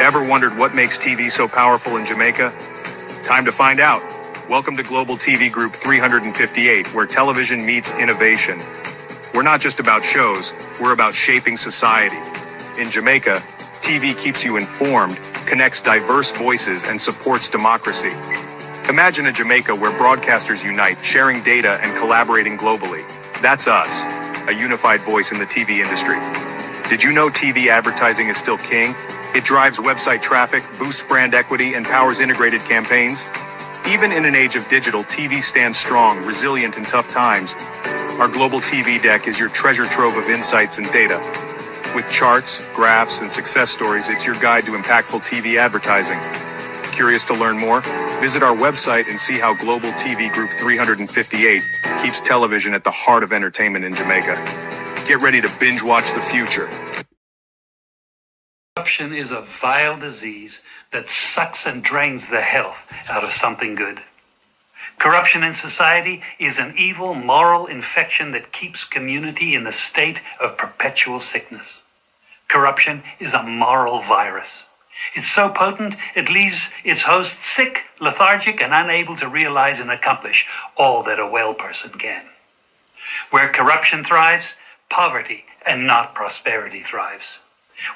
Ever wondered what makes TV so powerful in Jamaica? Time to find out. Welcome to Global TV Group 358, where television meets innovation. We're not just about shows, we're about shaping society. In Jamaica, TV keeps you informed, connects diverse voices, and supports democracy. Imagine a Jamaica where broadcasters unite, sharing data and collaborating globally. That's us, a unified voice in the TV industry. Did you know TV advertising is still king? It drives website traffic, boosts brand equity, and powers integrated campaigns. Even in an age of digital, TV stands strong, resilient in tough times. Our Global TV Deck is your treasure trove of insights and data. With charts, graphs, and success stories, it's your guide to impactful TV advertising. Curious to learn more? Visit our website and see how Global TV Group 358 keeps television at the heart of entertainment in Jamaica. Get ready to binge watch the future. Corruption is a vile disease that sucks and drains the health out of something good. Corruption in society is an evil moral infection that keeps community in the state of perpetual sickness. Corruption is a moral virus. It's so potent, it leaves its host sick, lethargic, and unable to realize and accomplish all that a well person can. Where corruption thrives, poverty and not prosperity thrives.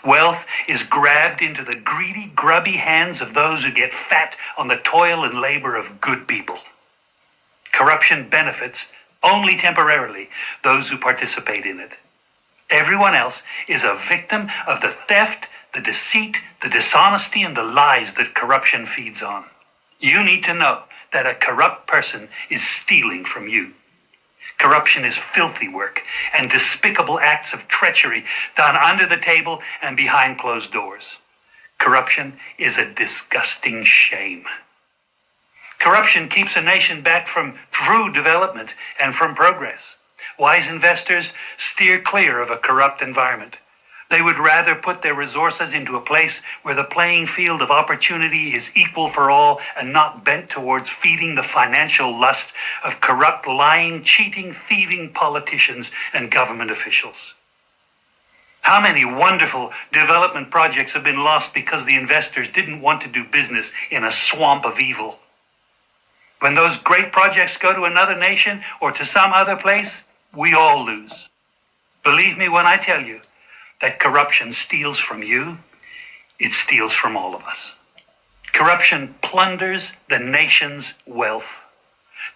Wealth is grabbed into the greedy, grubby hands of those who get fat on the toil and labor of good people. Corruption benefits, only temporarily, those who participate in it. Everyone else is a victim of the theft, the deceit, the dishonesty, and the lies that corruption feeds on. You need to know that a corrupt person is stealing from you. Corruption is filthy work and despicable acts of treachery done under the table and behind closed doors. Corruption is a disgusting shame. Corruption keeps a nation back from true development and from progress. Wise investors steer clear of a corrupt environment. They would rather put their resources into a place where the playing field of opportunity is equal for all and not bent towards feeding the financial lust of corrupt, lying, cheating, thieving politicians and government officials. How many wonderful development projects have been lost because the investors didn't want to do business in a swamp of evil? When those great projects go to another nation or to some other place, we all lose. Believe me when I tell you that corruption steals from you, it steals from all of us. Corruption plunders the nation's wealth.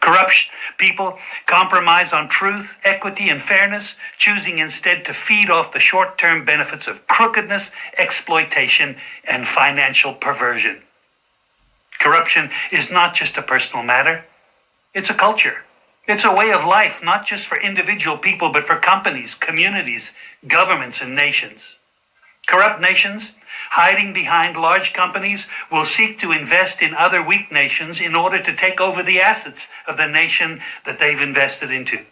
Corrupt people compromise on truth, equity, and fairness, choosing instead to feed off the short-term benefits of crookedness, exploitation, and financial perversion. Corruption is not just a personal matter, it's a culture. It's a way of life, not just for individual people, but for companies, communities, governments, and nations. Corrupt nations, hiding behind large companies, will seek to invest in other weak nations in order to take over the assets of the nation that they've invested into.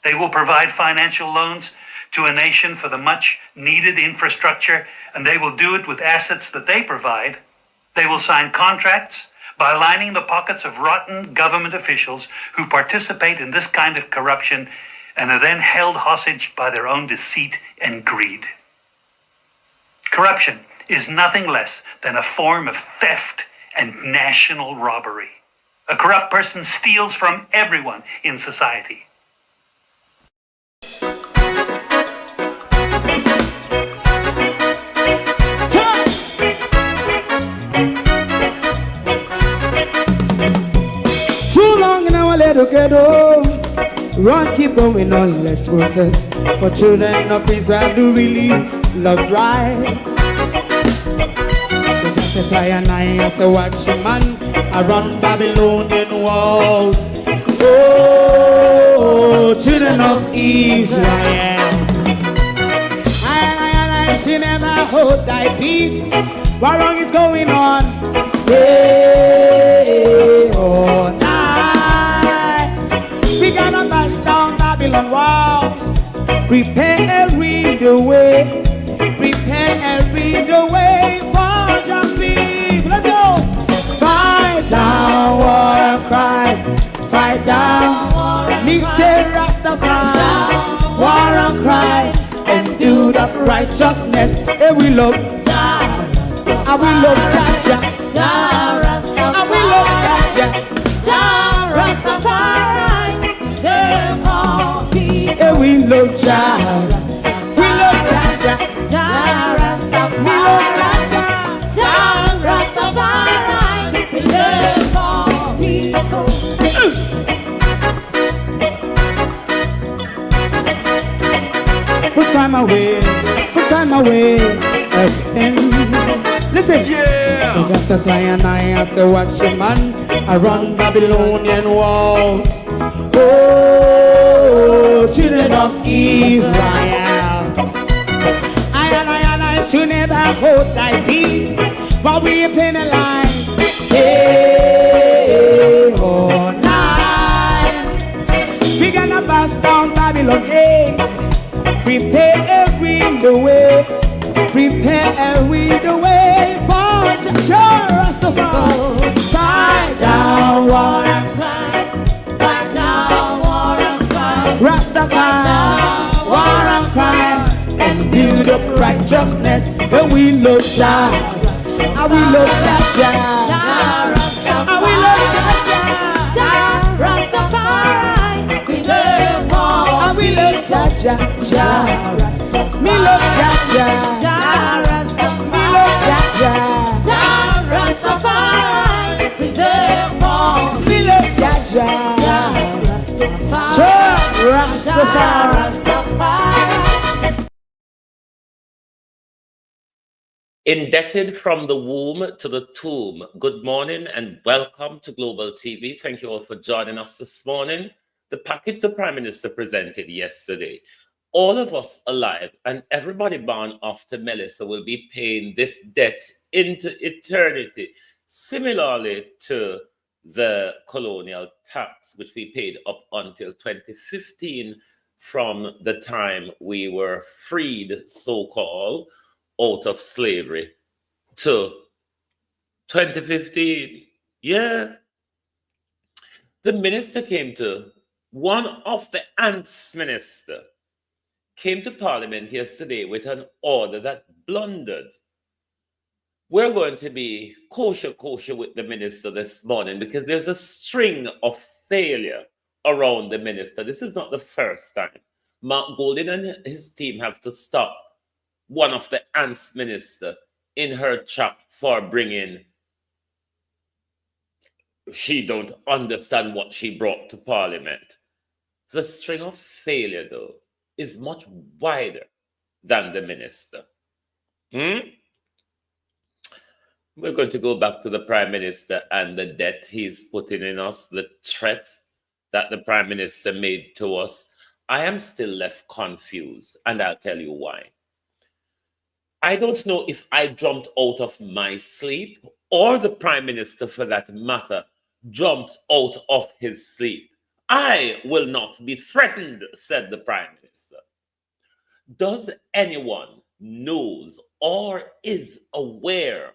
They will provide financial loans to a nation for the much-needed infrastructure, and they will do it with assets that they provide. They will sign contracts by lining the pockets of rotten government officials who participate in this kind of corruption and are then held hostage by their own deceit and greed. Corruption is nothing less than a form of theft and national robbery. A corrupt person steals from everyone in society. Together, run, keep going on, less process. For children of Israel do really love rights. So just as I and I as a watchman around Babylonian walls. Oh, children of Israel, I should never hold thy peace while wrong is going on. Hey, oh, we gotta bust down Babylon walls, preparing the way, preparing the way for your people. Let's go! Fight down, war and crime, fight down, me say Rastafari, war and crime, and do the righteousness, and we love. And we love Jaja. Jah Rastafari. And we love Jaja. Jah Rastafari. Save all people. And we love Jaja. We love Jaja. Jah Rastafari. We love Jaja. Jah Rastafari. Preserve all people. Put time away again. Listen, yeah. Just as I and I as a watchman around Babylonian walls. Oh, children of Israel, I and I should never hold thy peace, but we penalize. Hey, oh, night. We gonna bust down Babylon gates. Prepare the way. Prepare the way for Jah Rastafari. Fight down war and Fight down war and fight. Rastafari, war and crime, and build up righteousness. And we love Jah, and we love Jaja, and we love Jaja, Jah Rastafari. Preserve all. and we love Jaja, Jah. Me love Jaja, Jah me Rastafari. love Jaja, Jah Rastafari. Preserve all. me love Jaja, Jah Rastafari. Jah Rastafari. Rastafari. Indebted from the womb to the tomb. Good morning and welcome to Global TV. Thank you all for joining us this morning. The package the Prime Minister presented yesterday. All of us alive and everybody born after Melissa will be paying this debt into eternity, similarly to the colonial tax, which we paid up until 2015 from the time we were freed, so-called, out of slavery to 2015. Yeah. The minister came to, one of the ants minister, came to Parliament yesterday with an order that blundered. We're going to be kosher with the minister this morning because there's a string of failure around the minister. This is not the first time. Mark Golding and his team have to stop one of the ants minister in her trap for bringing, she don't understand what she brought to Parliament. The string of failure, though, is much wider than the minister. We're going to go back to the Prime Minister and the debt he's putting in us, the threat that the Prime Minister made to us. I am still left confused, and I'll tell you why. I don't know if I jumped out of my sleep or the Prime Minister, for that matter, jumped out of his sleep. I will not be threatened, said the Prime Minister. Does anyone knows or is aware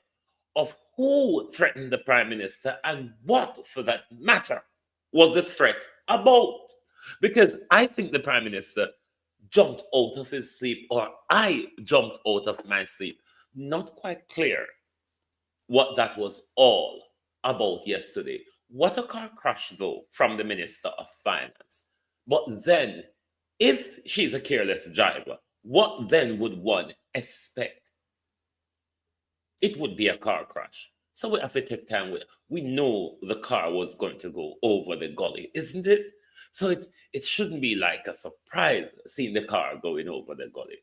of who threatened the Prime Minister and what, for that matter, was the threat about? Because I think the Prime Minister jumped out of his sleep, or I jumped out of my sleep. Not quite clear what that was all about yesterday. What a car crash, though, from the Minister of Finance. But then, if she's a careless driver, what then would one expect? It would be a car crash. So we have to take time with it. We know the car was going to go over the gully, isn't it? So it shouldn't be like a surprise seeing the car going over the gully.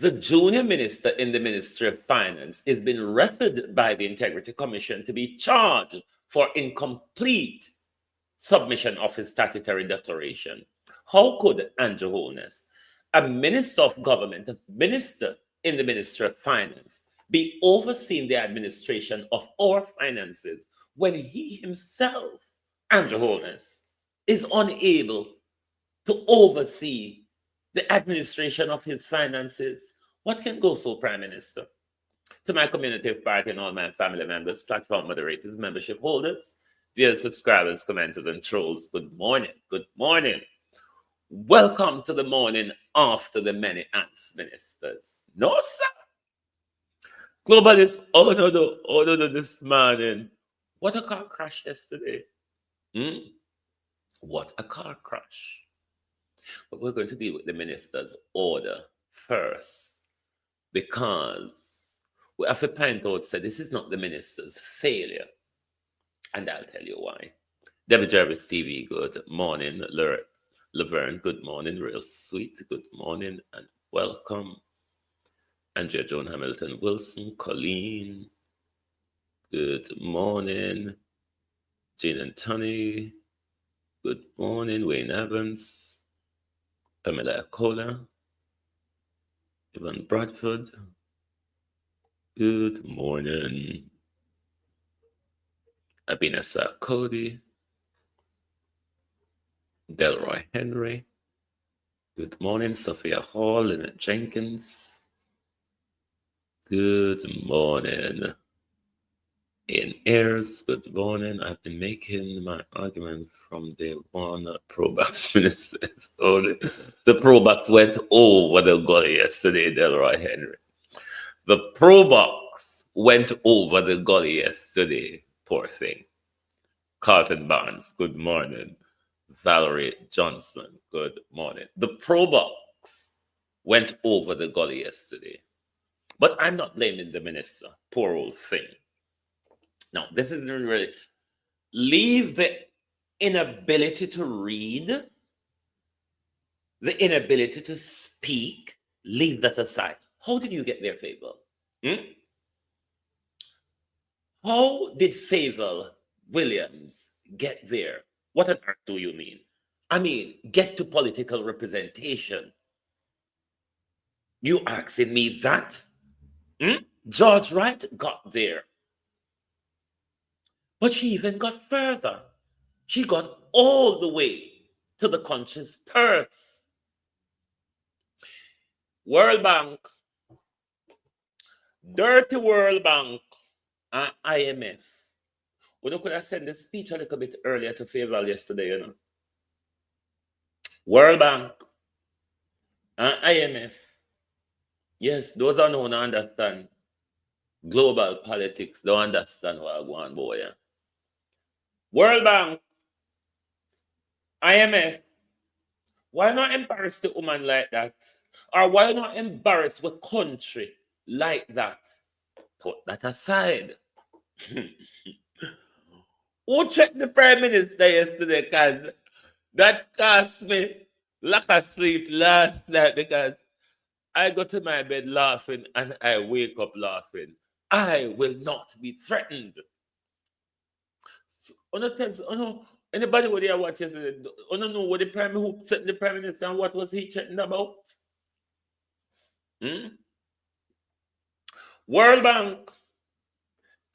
The junior minister in the Ministry of Finance is being referred by the Integrity Commission to be charged for incomplete submission of his statutory declaration. How could Andrew Holness, a minister of government, a minister in the Ministry of Finance, be overseeing the administration of our finances when he himself, Andrew Holness, is unable to oversee the administration of his finances? What can go so, Prime Minister? To my community of party and all my family members, platform moderators, membership holders, dear subscribers, commenters, and trolls, good morning. Good morning. Welcome to the morning after the many ants ministers. No, sir. Globalist, oh no, this morning. What a car crash yesterday. What a car crash. But we're going to deal with the minister's order first, because we have to point out that this is not the minister's failure. And I'll tell you why. Debbie Jarvis TV, good morning. Laverne, good morning. Real sweet, good morning and welcome. Andrea Joan Hamilton Wilson, Colleen, good morning. Jean and Tony, good morning. Wayne Evans, Pamela Acola, Ivan Bradford, good morning. Abinasa Cody, Delroy Henry, good morning. Sophia Hall, Lynette Jenkins, good morning. In Ayers, good morning. I've been making my argument from day one. Pro-Bucks ministers. Oh, the Pro-Bucks went over the gully yesterday, Delroy Henry. The Pro-Bucks went over the gully yesterday. Poor thing. Carlton Barnes, good morning. Valerie Johnson, good morning. The Pro-Bucks went over the gully yesterday. But I'm not blaming the minister. Poor old thing. Now, this isn't really... Leave the inability to read, the inability to speak, leave that aside. How did you get there, Fable? How did Fable Williams get there? What on earth do you mean? I mean, get to political representation. You asking me that? George Wright got there. But she even got further. She got all the way to the country's purse. World Bank, dirty World Bank, and IMF. We could have sent the speech a little bit earlier to Favour yesterday, you know. World Bank and IMF. Yes, those are no one understand global politics. Don't understand what I go on, boy. Yeah. World Bank, IMF. Why not embarrass the woman like that? Or why not embarrass the country like that? Put that aside. Who checked the Prime Minister yesterday? Because that cost me lack of sleep last night, because I go to my bed laughing and I wake up laughing. I will not be threatened. So, anybody would here watch yesterday? I don't know what the who checked the Prime Minister and what was he checking about? World Bank,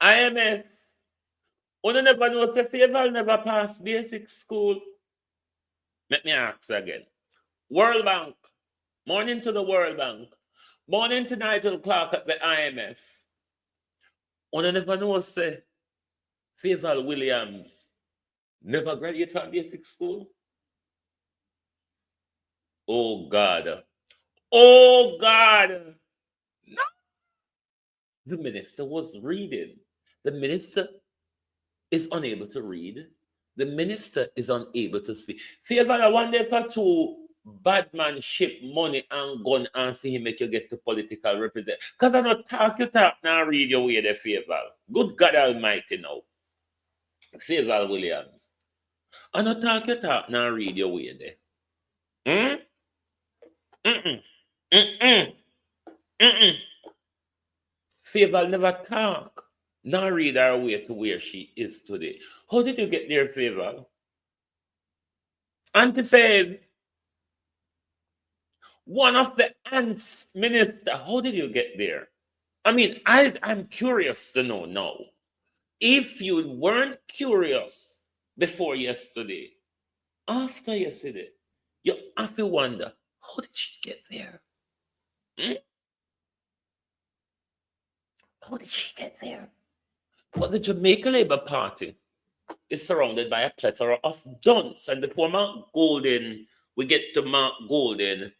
IMF. I never know if Favour never passed basic school. Let me ask again. World Bank. Morning to the World Bank. Morning to Nigel Clark at the IMF. I never know say Favour Williams never graduated from basic school. Oh God. Oh God. No. The minister was reading. The minister is unable to read. The minister is unable to speak. Favour, I wonder if I two bad man ship money and gun and see him make you get to political represent. Because I don't talk, you talk now, read your way the Favour. Good God Almighty now. Favour Williams. I don't talk, you talk now, read your way there. Favour never talk. Now read her way to where she is today. How did you get there, Favour? Auntie Fav, one of the aunts minister, how did you get there? I mean, I'm curious to know now. If you weren't curious before yesterday, after yesterday, you have to wonder, how did she get there? How did she get there? But the Jamaica Labour Party is surrounded by a plethora of dunce, and before Mark Golden, we get to Mark Golden,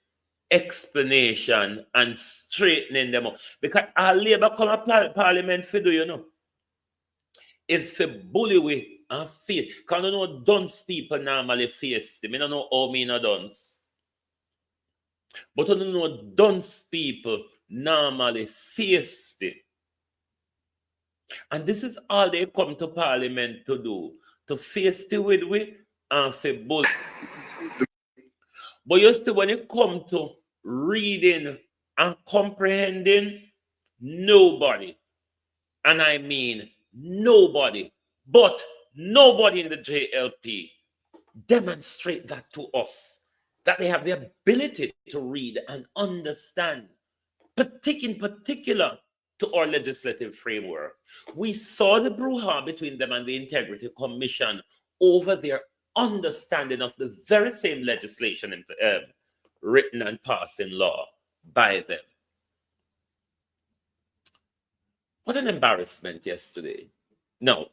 explanation and straightening them up. Because our Labour come a parliament for do, you know, is for bully we and face. Because I know dunce people normally face them. I don't know how me no dunce. But I don't know dunce people normally face them. And this is all they come to parliament to do. To face the with we and for bully. But you see, when it comes to reading and comprehending, nobody, and I mean nobody, but nobody in the JLP demonstrate that to us, that they have the ability to read and understand, in particular to our legislative framework. We saw the brouhaha between them and the Integrity Commission over their understanding of the very same legislation written and passed in law by them. What an embarrassment yesterday. No.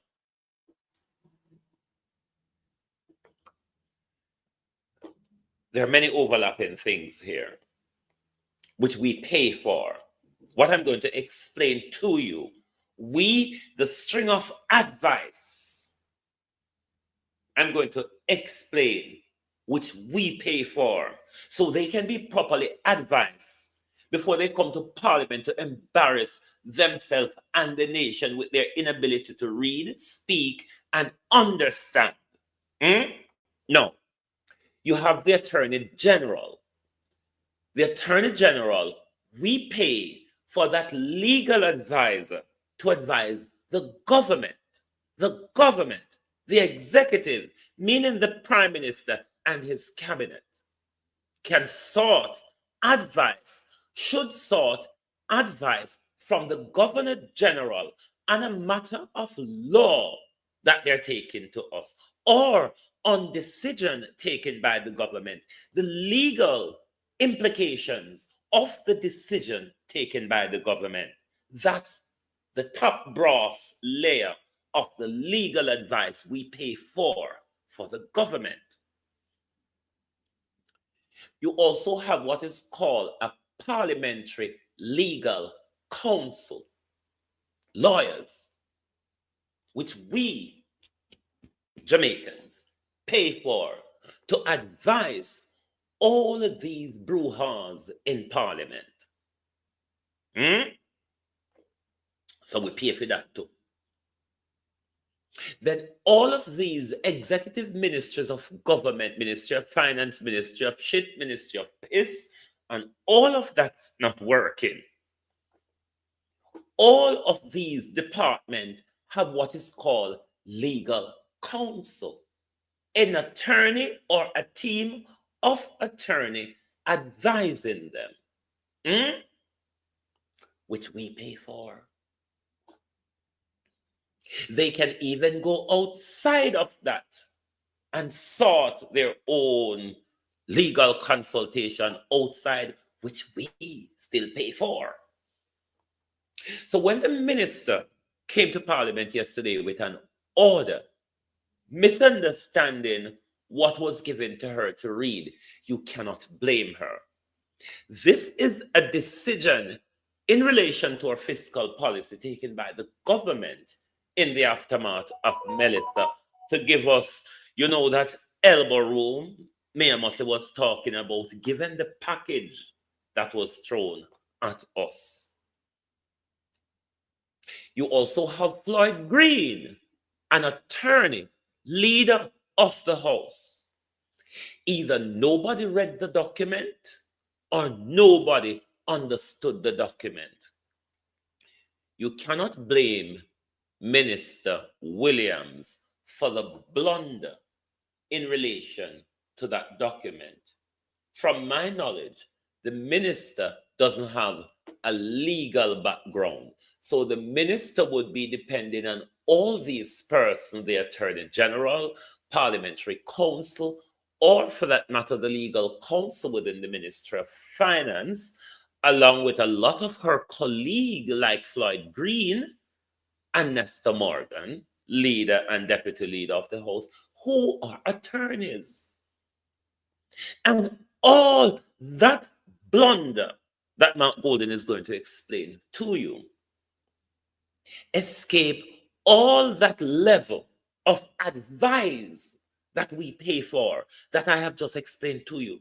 There are many overlapping things here, which we pay for. What I'm going to explain to you, the string of advice, I'm going to explain, which we pay for, so they can be properly advised before they come to parliament to embarrass themselves and the nation with their inability to read, speak, and understand. No. You have the Attorney General. The Attorney General, we pay for that legal advisor to advise the government, the executive, meaning the Prime Minister and his cabinet, can should sort advice from the Governor General on a matter of law that they're taking to us, or on decision taken by the government, the legal implications of the decision taken by the government. That's the top brass layer of the legal advice we pay for the government. You also have what is called a parliamentary legal counsel, lawyers, which we Jamaicans pay for to advise all of these brouhahas in parliament. So we pay for that too. Then all of these executive ministries of government, Ministry of Finance, Ministry of Shit, Ministry of Piss, and all of that's not working. All of these departments have what is called legal counsel, an attorney or a team of attorney advising them, which we pay for. They can even go outside of that and sort their own legal consultation outside, which we still pay for. So when the minister came to parliament yesterday with an order, misunderstanding what was given to her to read, you cannot blame her. This is a decision in relation to our fiscal policy taken by the government in the aftermath of Melissa to give us, that elbow room Mayor Motley was talking about, given the package that was thrown at us. You also have Floyd Green, an attorney, leader of the House. Either nobody read the document or nobody understood the document. You cannot blame Minister Williams for the blunder in relation to that document. From my knowledge, the minister doesn't have a legal background. So the minister would be depending on all these persons, the Attorney General, Parliamentary Counsel, or for that matter, the legal counsel within the Ministry of Finance, along with a lot of her colleagues like Floyd Green and Nestor Morgan, leader and deputy leader of the House, who are attorneys. And all that blunder that Mark Golden is going to explain to you escape all that level of advice that we pay for, that I have just explained to you,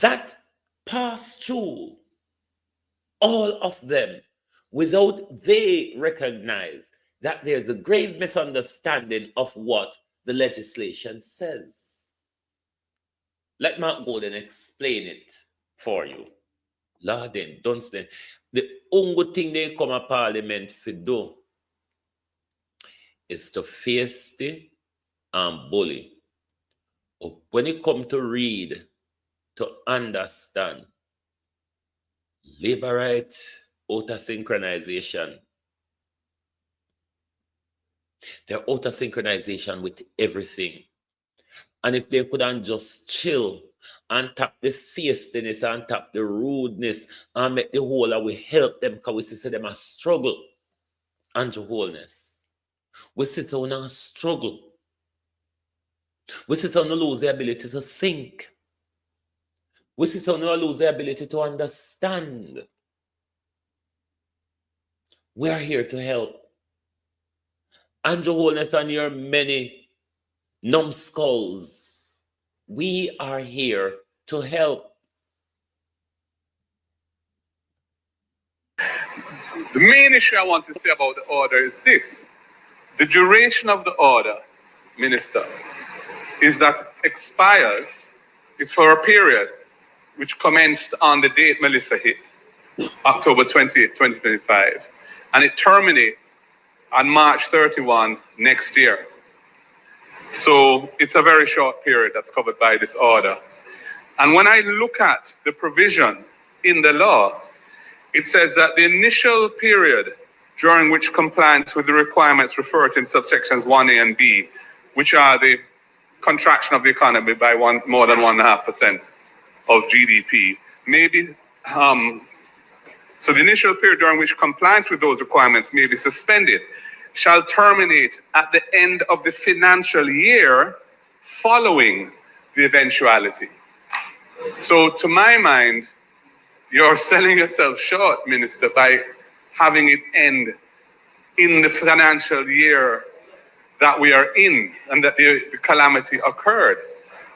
that pass through all of them without they recognize that there's a grave misunderstanding of what the legislation says. Let Mark Golden explain it for you. Lord, then, don't stay. The only thing they come to Parliament to do is to face the bully. When it comes to read, to understand, labor rights, outer synchronization, they're outer synchronization with everything. And if they couldn't just chill and tap the feistiness and tap the rudeness and make the whole we help them, because we see them a struggle and your wholeness. We see them a struggle. We see them lose the ability to think. We see them lose the ability to understand. We are here to help. And your wholeness and your many numbskulls, we are here to help. The main issue I want to say about the order is this. The duration of the order, Minister, is that it expires. It's for a period which commenced on the date Melissa hit, October 20th, 2025, and it terminates on March 31 next year. So it's a very short period that's covered by this order. And when I look at the provision in the law, it says that the initial period during which compliance with the requirements referred to in subsections 1A and B, which are the contraction of the economy by more than 1.5% of GDP, maybe so the initial period during which compliance with those requirements may be suspended shall terminate at the end of the financial year following the eventuality. So to my mind, you're selling yourself short, Minister, by having it end in the financial year that we are in and that the calamity occurred.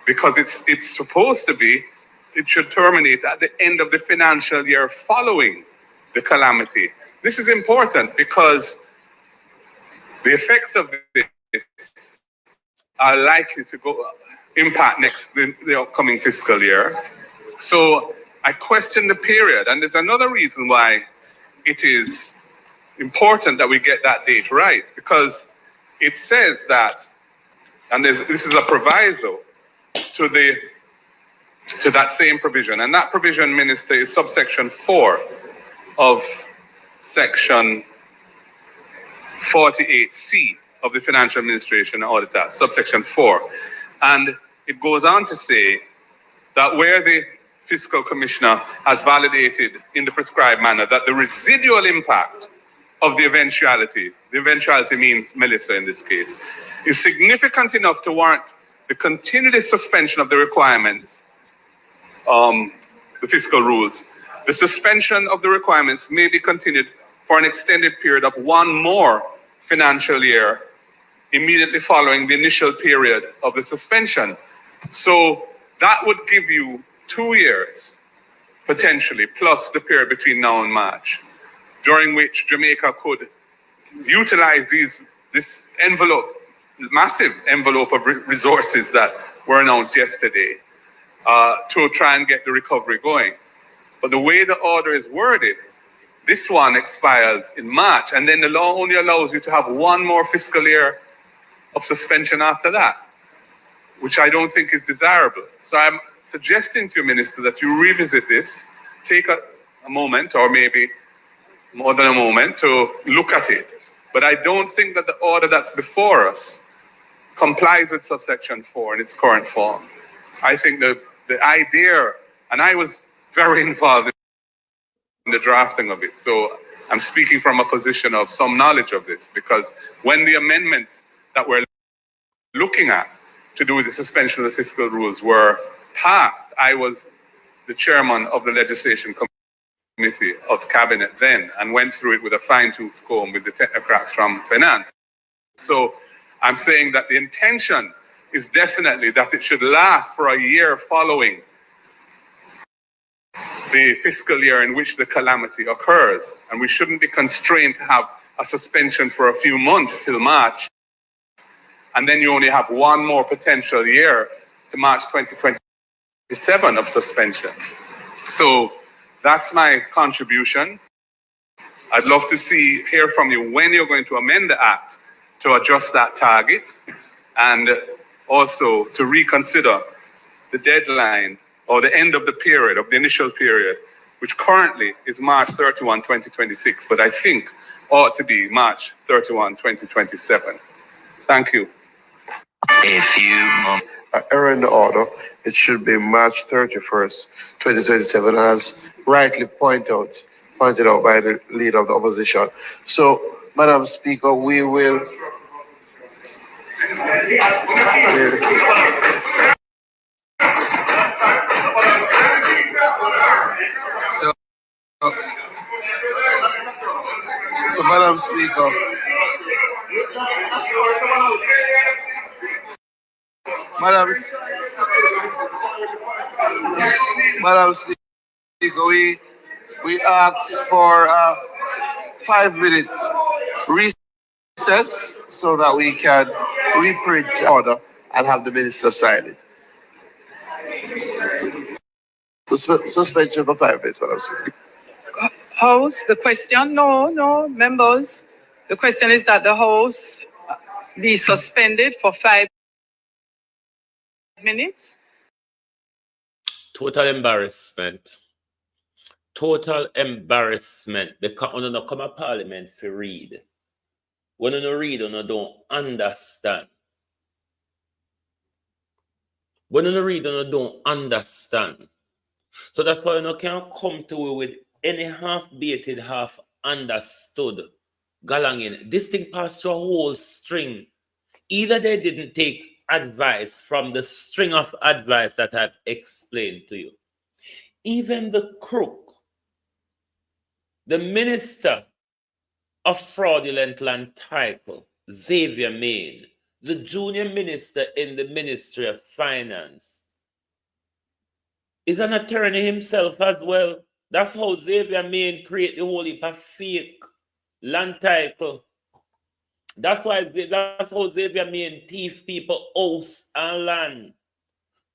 Because it's supposed to be, it should terminate at the end of the financial year following the calamity. This is important because the effects of this are likely to impact the upcoming fiscal year. So I question the period, and there's another reason why it is important that we get that date right, because it says that, and this is a proviso to that same provision, and that provision, Minister, is subsection 4 of section 48C of the Financial Administration Audit Act, subsection 4. And it goes on to say that where the Fiscal Commissioner has validated in the prescribed manner that the residual impact of the eventuality means Melissa in this case, is significant enough to warrant the continued suspension of the requirements, the fiscal rules. The suspension of the requirements may be continued for an extended period of one more financial year immediately following the initial period of the suspension. So that would give you 2 years, potentially, plus the period between now and March, during which Jamaica could utilize this envelope, massive envelope of resources that were announced yesterday to try and get the recovery going. But the way the order is worded, this one expires in March, and then the law only allows you to have one more fiscal year of suspension after that, which I don't think is desirable. So I'm suggesting to you, Minister, that you revisit this, take a moment, or maybe more than a moment, to look at it. But I don't think that the order that's before us complies with subsection 4 in its current form. I think the idea, and I was very involved in the drafting of it, so I'm speaking from a position of some knowledge of this, because when the amendments that we're looking at to do with the suspension of the fiscal rules were passed, I was the chairman of the legislation committee of cabinet then and went through it with a fine-tooth comb with the technocrats from finance. So I'm saying that the intention is definitely that it should last for a year following the fiscal year in which the calamity occurs. And we shouldn't be constrained to have a suspension for a few months till March. And then you only have one more potential year to March 2027 of suspension. So that's my contribution. I'd love to hear from you when you're going to amend the act to adjust that target and also to reconsider the deadline or the end of the period, of the initial period, which currently is March 31, 2026, but I think ought to be March 31, 2027. Thank you. A few moments. Error in the order. It should be March 31st, 2027, as rightly pointed out by the leader of the opposition. So, Madam Speaker, we will. So, Madam Speaker. Madam Speaker, we ask for 5 minutes recess so that we can reprint the order and have the minister sign it. Suspension for 5 minutes, Madam Speaker. House, the question, no, members. The question is that the House be suspended for 5 minutes. Total embarrassment. Total embarrassment. Because when you come to Parliament to read. When you read, you don't understand. When you read, you don't understand. So that's why you can't come to it with any half-baited, half-understood galangin. This thing passed through a whole string. Either they didn't take advice from the string of advice that I've explained to you. Even the crook, the minister of fraudulent land title, Xavier Main, the junior minister in the Ministry of Finance, is an attorney himself as well. That's how Xavier Main create the whole heap of fake land title. That's how Xavier Main thief people house and land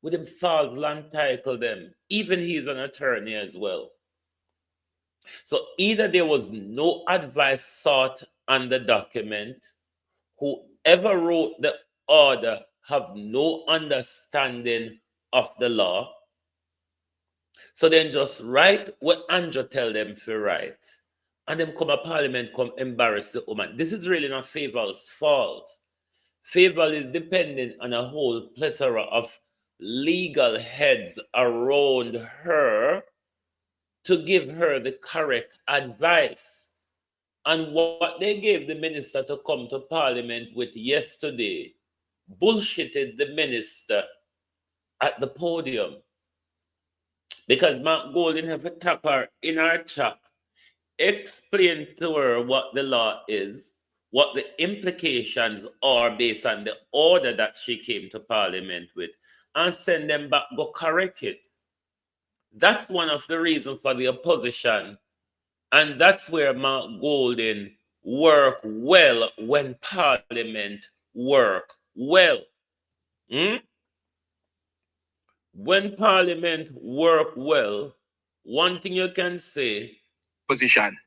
with them false land title them. Even he's an attorney as well. So either there was no advice sought on the document, whoever wrote the order have no understanding of the law. So then just write what Andrew tell them to write. And then come to Parliament, come embarrass the woman. This is really not Favor's fault. Favor is dependent on a whole plethora of legal heads around her to give her the correct advice. And what they gave the minister to come to Parliament with yesterday bullshitted the minister at the podium. Because Mark Golding have attacked her in her chat, explain to her what the law is, what the implications are based on the order that she came to Parliament with, and send them back, go correct it. That's one of the reasons for the opposition. And that's where Mark Golding work well when Parliament work well. When Parliament work well, one thing you can say, Position.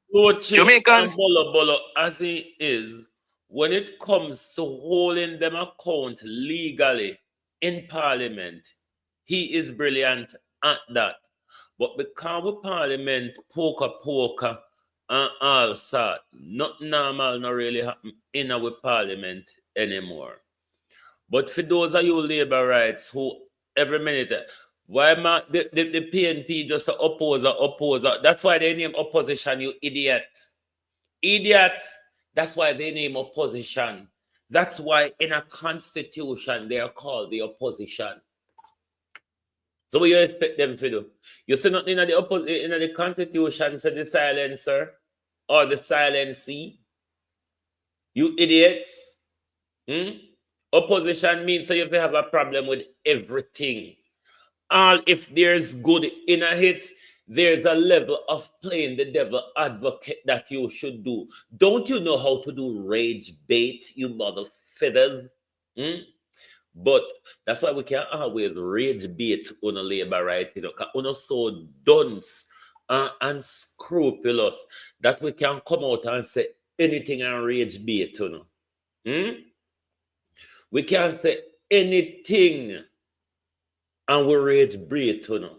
Jamaicans bolo as he is, when it comes to holding them account legally in Parliament, he is brilliant at that. But because with Parliament poker and all sort, not normal, not really happen in our Parliament anymore. But for those of you labor rights who every minute, why the PNP just an opposer? That's why they name opposition, you idiot. Idiot. That's why they name opposition. That's why in a constitution they are called the opposition. So what you expect them to do? You see nothing in the Constitution said the silencer or the silencee? You idiots. Opposition means so you have a problem with everything. All if there's good in it, there's a level of playing the devil advocate that you should do. Don't you know how to do rage bait, you mother feathers? But that's why we can't always rage bait on a labor, right? You know, we're so dunce and scrupulous that we can come out and say anything and rage bait, you know. We can't say anything and we rage bait, you know.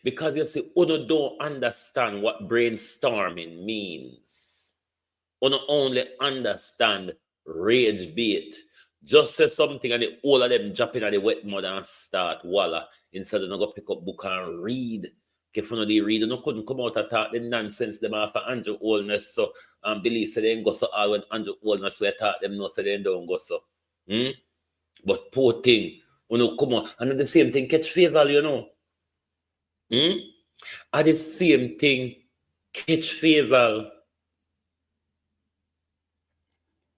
Because you see, you don't understand what brainstorming means. You only understand rage bait. Just say something and all of them jump in at the wet mud and start walla instead of go pick up book and read. If you know they read, you couldn't come out and talk the nonsense them after Andrew Holness so and believe so they ain't go so all when Andrew Holness we taught them no so they don't go so. But poor thing, you know, come on, and the same thing catch favor, you know. And the same thing catch favor.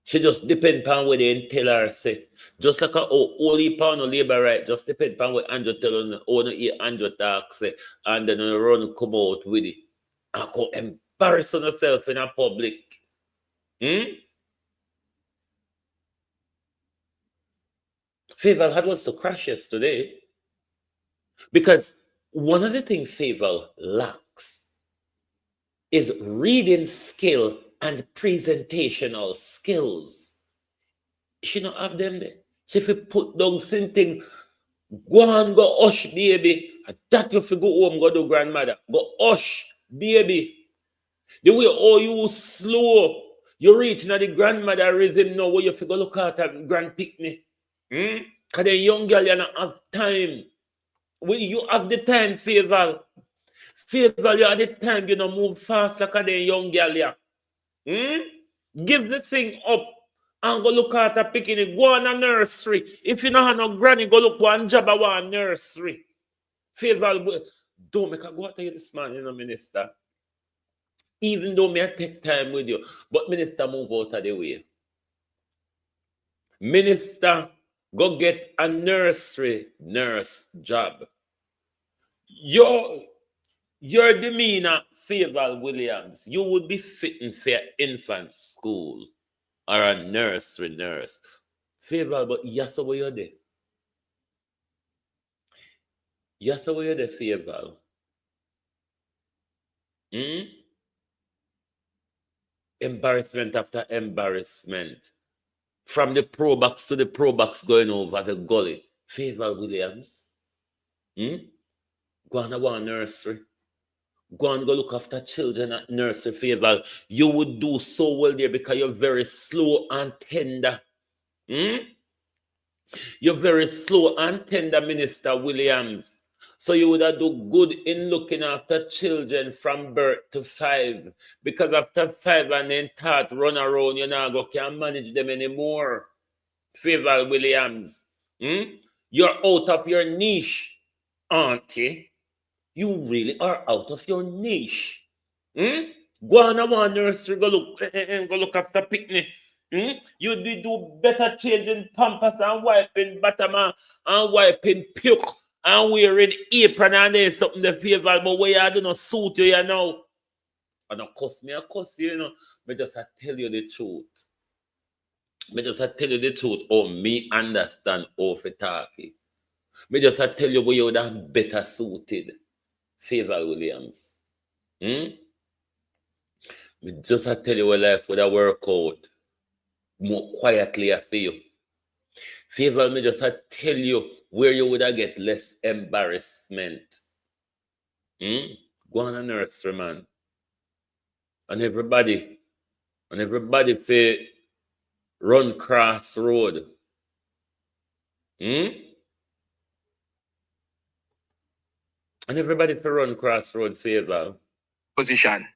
She just depend upon what they tell her say. Just like a holy pound of labor right, just depend upon what Andrew tell her, or Andrew talk say, and then run come out with it. And go embarrass yourself in a public. Favor had was to crash yesterday. Because one of the things Favor lacks is reading skill and presentational skills. She don't have them there. So if you put down something, go and go hush, baby. That you go home, go to grandmother. Go hush, baby. The way you slow, you reach now the grandmother rhythm now where you go look at a grand picnic. Because the young girl you don't have time. When you have the time, Favor. Favor, you have the time, you don't move fast like a young girl ya. Give the thing up and go look at a picnic. Go on a nursery. If you don't have no granny, go look one job at one nursery. Favor, don't make a go out to you this man, you know, Minister. Even though me I take time with you, but Minister move out of the way. Minister, go get a nursery nurse job. Your demeanor, Favor Williams, you would be fitting for infant school or a nursery nurse. Favor, but yes, where you're there. Yes, where you're there, Favor. Embarrassment after embarrassment. From the pro box to the pro box going over the gully. Favor Williams. Go on to one nursery. Go and go look after children at nursery, Favor. You would do so well there because you're very slow and tender. You're very slow and tender, Minister Williams. So you would have do good in looking after children from birth to 5. Because after 5 and then start run around, you know, can't manage them anymore. Favor Williams. You're out of your niche, auntie. You really are out of your niche. Go on a one nursery, go look after picnic. You'd be do better changing pampers and wiping bottom and wiping puke and wearing apron and then something the Favor, but where you do not suit you know. And don't cuss me, I cuss you, you know. But just I tell you the truth. Me just I tell you the truth. Oh, me understand off it talking. Me just I tell you where you would have better suited. Favor Williams. Me just I tell you where life would have worked out more quietly for you. Favor, me just I tell you where you would have get less embarrassment. Go on a nursery, man. And everybody for run cross road. And everybody for run cross road, Favor. Position.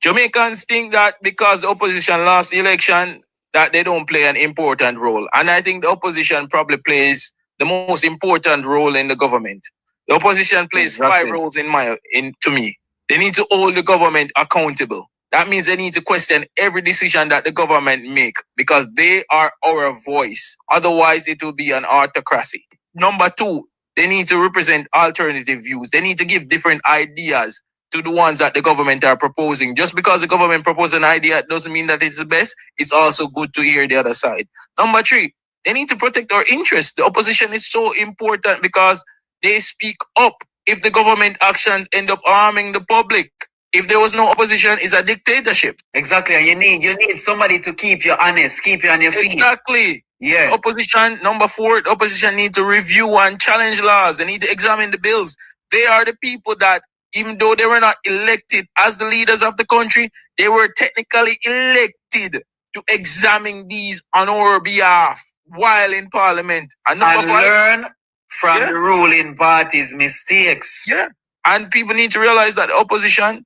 Jamaicans think that because the opposition lost the election, that they don't play an important role. And I think the opposition probably plays the most important role in the government. The opposition plays Exactly. 5 roles to me. They need to hold the government accountable. That means they need to question every decision that the government make because they are our voice. Otherwise, it will be an autocracy. Number 2, they need to represent alternative views. They need to give different ideas to the ones that the government are proposing. Just because the government proposes an idea doesn't mean that it's the best. It's also good to hear the other side. Number 3, they need to protect our interests. The opposition is so important because they speak up if the government actions end up harming the public. If there was no opposition, it's a dictatorship. Exactly, and you need somebody to keep you honest, keep you on your feet. Exactly. Yeah. Opposition, number 4, the opposition needs to review and challenge laws. They need to examine the bills. They are the people that, even though they were not elected as the leaders of the country, they were technically elected to examine these on our behalf while in parliament. And number 5, learn from the ruling party's mistakes. Yeah. And people need to realize that the opposition,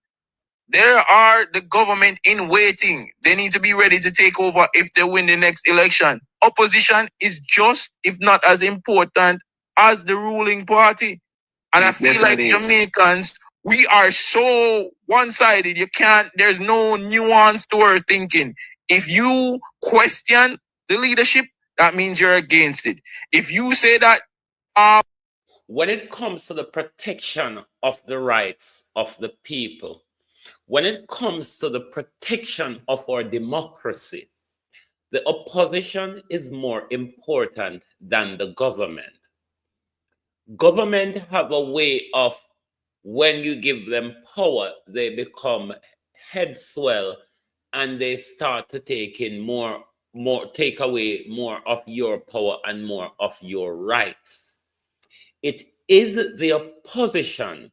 they are the government in waiting. They need to be ready to take over if they win the next election. Opposition is just, if not as important as the ruling party. And I feel like Jamaicans, we are so one-sided. There's no nuance to our thinking. If you question the leadership, that means you're against it. If you say that, when it comes to the protection of the rights of the people, when it comes to the protection of our democracy, the opposition is more important than the government. Government have a way of, when you give them power, they become head swell and they start to take away more of your power and more of your rights. It is the opposition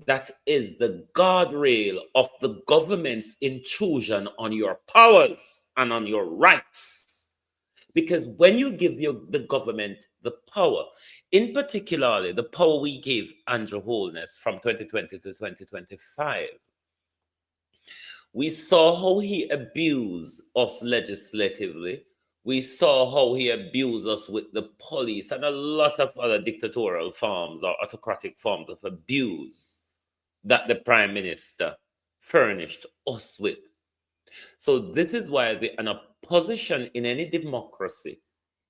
that is the guardrail of the government's intrusion on your powers and on your rights. Because when you give the government the power, in particular, the power we gave Andrew Holness from 2020 to 2025, we saw how he abused us legislatively. We saw how he abused us with the police and a lot of other dictatorial forms or autocratic forms of abuse that the Prime Minister furnished us with. So this is why an opposition in any democracy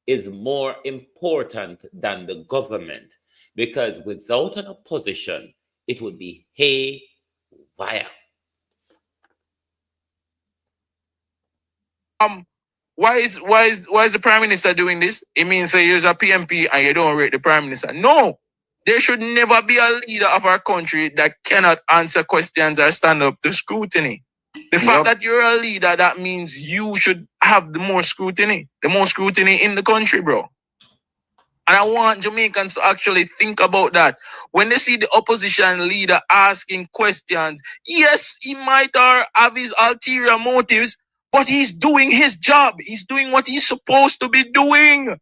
is more important than the government, because without an opposition, it would be haywire. Why is the Prime Minister doing this? It means that you're a PMP and you don't rate the Prime Minister. No, there should never be a leader of our country that cannot answer questions or stand up to scrutiny. The fact that you're a leader, that means you should have the most scrutiny in the country, bro. And I want Jamaicans to actually think about that. When they see the opposition leader asking questions, yes, he might have his ulterior motives, but he's doing his job. He's doing what he's supposed to be doing.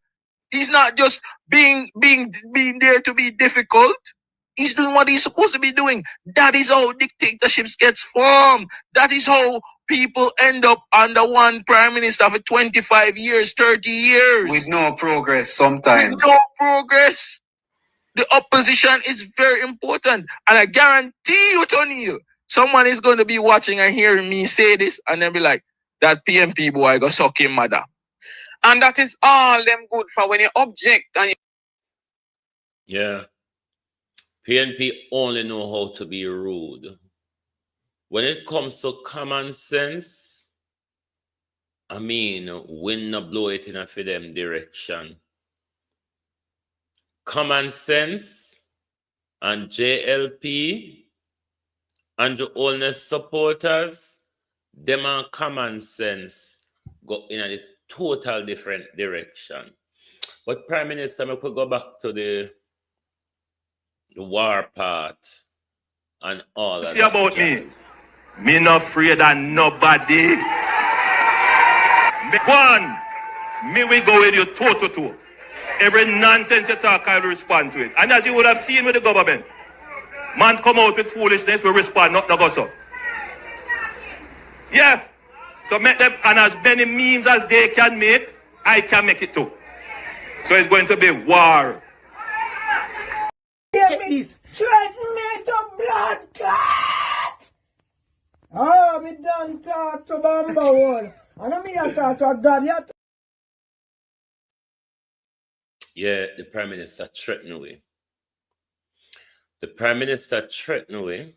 He's not just being there to be difficult. He's doing what he's supposed to be doing. That is how dictatorships gets formed. That is how people end up under one prime minister for 25 years, 30 years. With no progress sometimes. With no progress. The opposition is very important. And I guarantee you, Tony, someone is going to be watching and hearing me say this and they'll be like, that PMP boy go suck him mother. And that is all them good for when you object and Yeah. PNP only know how to be rude. When it comes to common sense, I mean, wind not blow it in a for them direction. Common sense and JLP, Andrew Holness supporters, them and common sense go in a total different direction. But Prime Minister, I could go back to the war part and all that. See about me not afraid of nobody. Me will go with you toe to toe. Every nonsense you talk, I will respond to it. And as you would have seen with the government, man come out with foolishness, we respond, not go so. Yeah. So make them, and as many memes as they can make, I can make it too. So it's going to be war. Hear this. blood clot! Oh, me done talk to Bamba one. I know me I talk to a God yet. Yeah, the Prime Minister threatened away. The Prime Minister threatened away.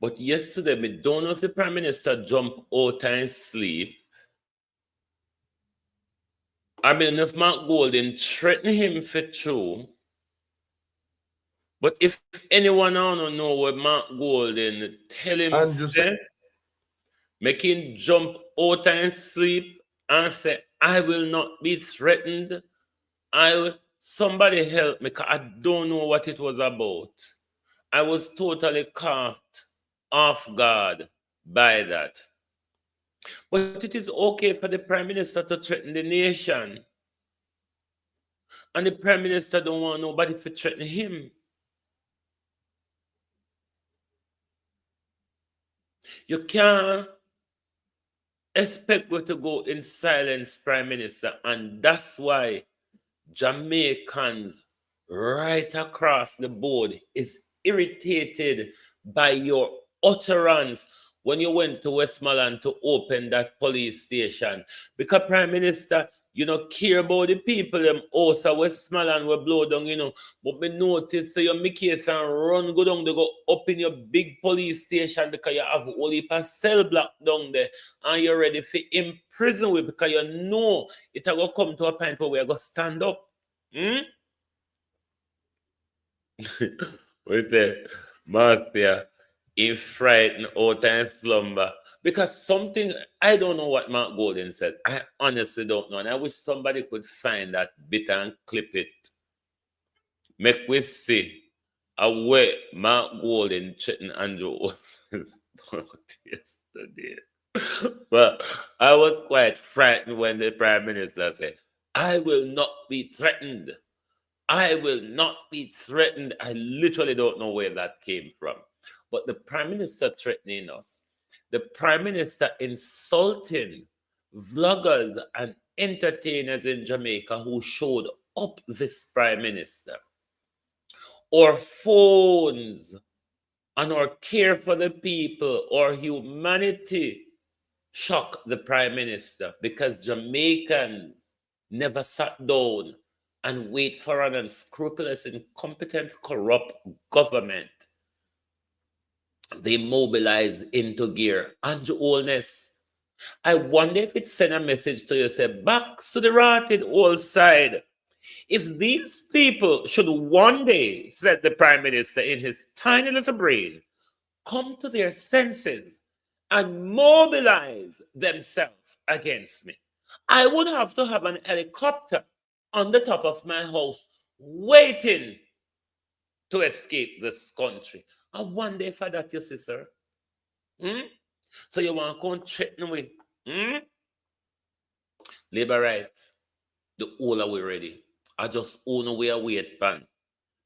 But yesterday, me don't know if the Prime Minister jumped out and sleep. I mean, if Mark Golden threatened him for true. But if anyone I don't know what Mark Golden tell him, say, make him jump out and sleep and say, I will not be threatened. Somebody help me, 'cause I don't know what it was about. I was totally caught off guard by that. But it is okay for the Prime Minister to threaten the nation. And the Prime Minister don't want nobody to threaten him. You can't expect me to go in silence, Prime Minister, and that's why Jamaicans right across the board is irritated by your utterance when you went to Westmoreland to open that police station. Because Prime Minister, you know, care about the people, them also Westmoreland will blow down, you know. But me notice so you make case and run go down, they go up in your big police station because you have only a cell block down there and you're ready for imprison with because you know it will come to a point where we're going to stand up. With the Marcia, he frightened out and slumber. Because something, I don't know what Mark Golden says. I honestly don't know. And I wish somebody could find that bit and clip it. Make we see a way Mark Golden threatened Andrew yesterday. But I was quite frightened when the Prime Minister said, I will not be threatened. I will not be threatened. I literally don't know where that came from. But the Prime Minister threatening us, the Prime Minister insulting vloggers and entertainers in Jamaica who showed up this Prime Minister, or phones and our care for the people or humanity shock the Prime Minister because Jamaicans never sat down and wait for an unscrupulous, incompetent, corrupt government. They mobilize into gear. Andrew Holness, I wonder if it sent a message to you, say, back to the rotted old side. If these people should one day, said the Prime Minister in his tiny little brain, come to their senses and mobilize themselves against me, I would have to have an helicopter on the top of my house waiting to escape this country. I wonder if I that you see, sir. So you want to come threaten me? Labor right. The whole are we ready. I just own a way a wait pan.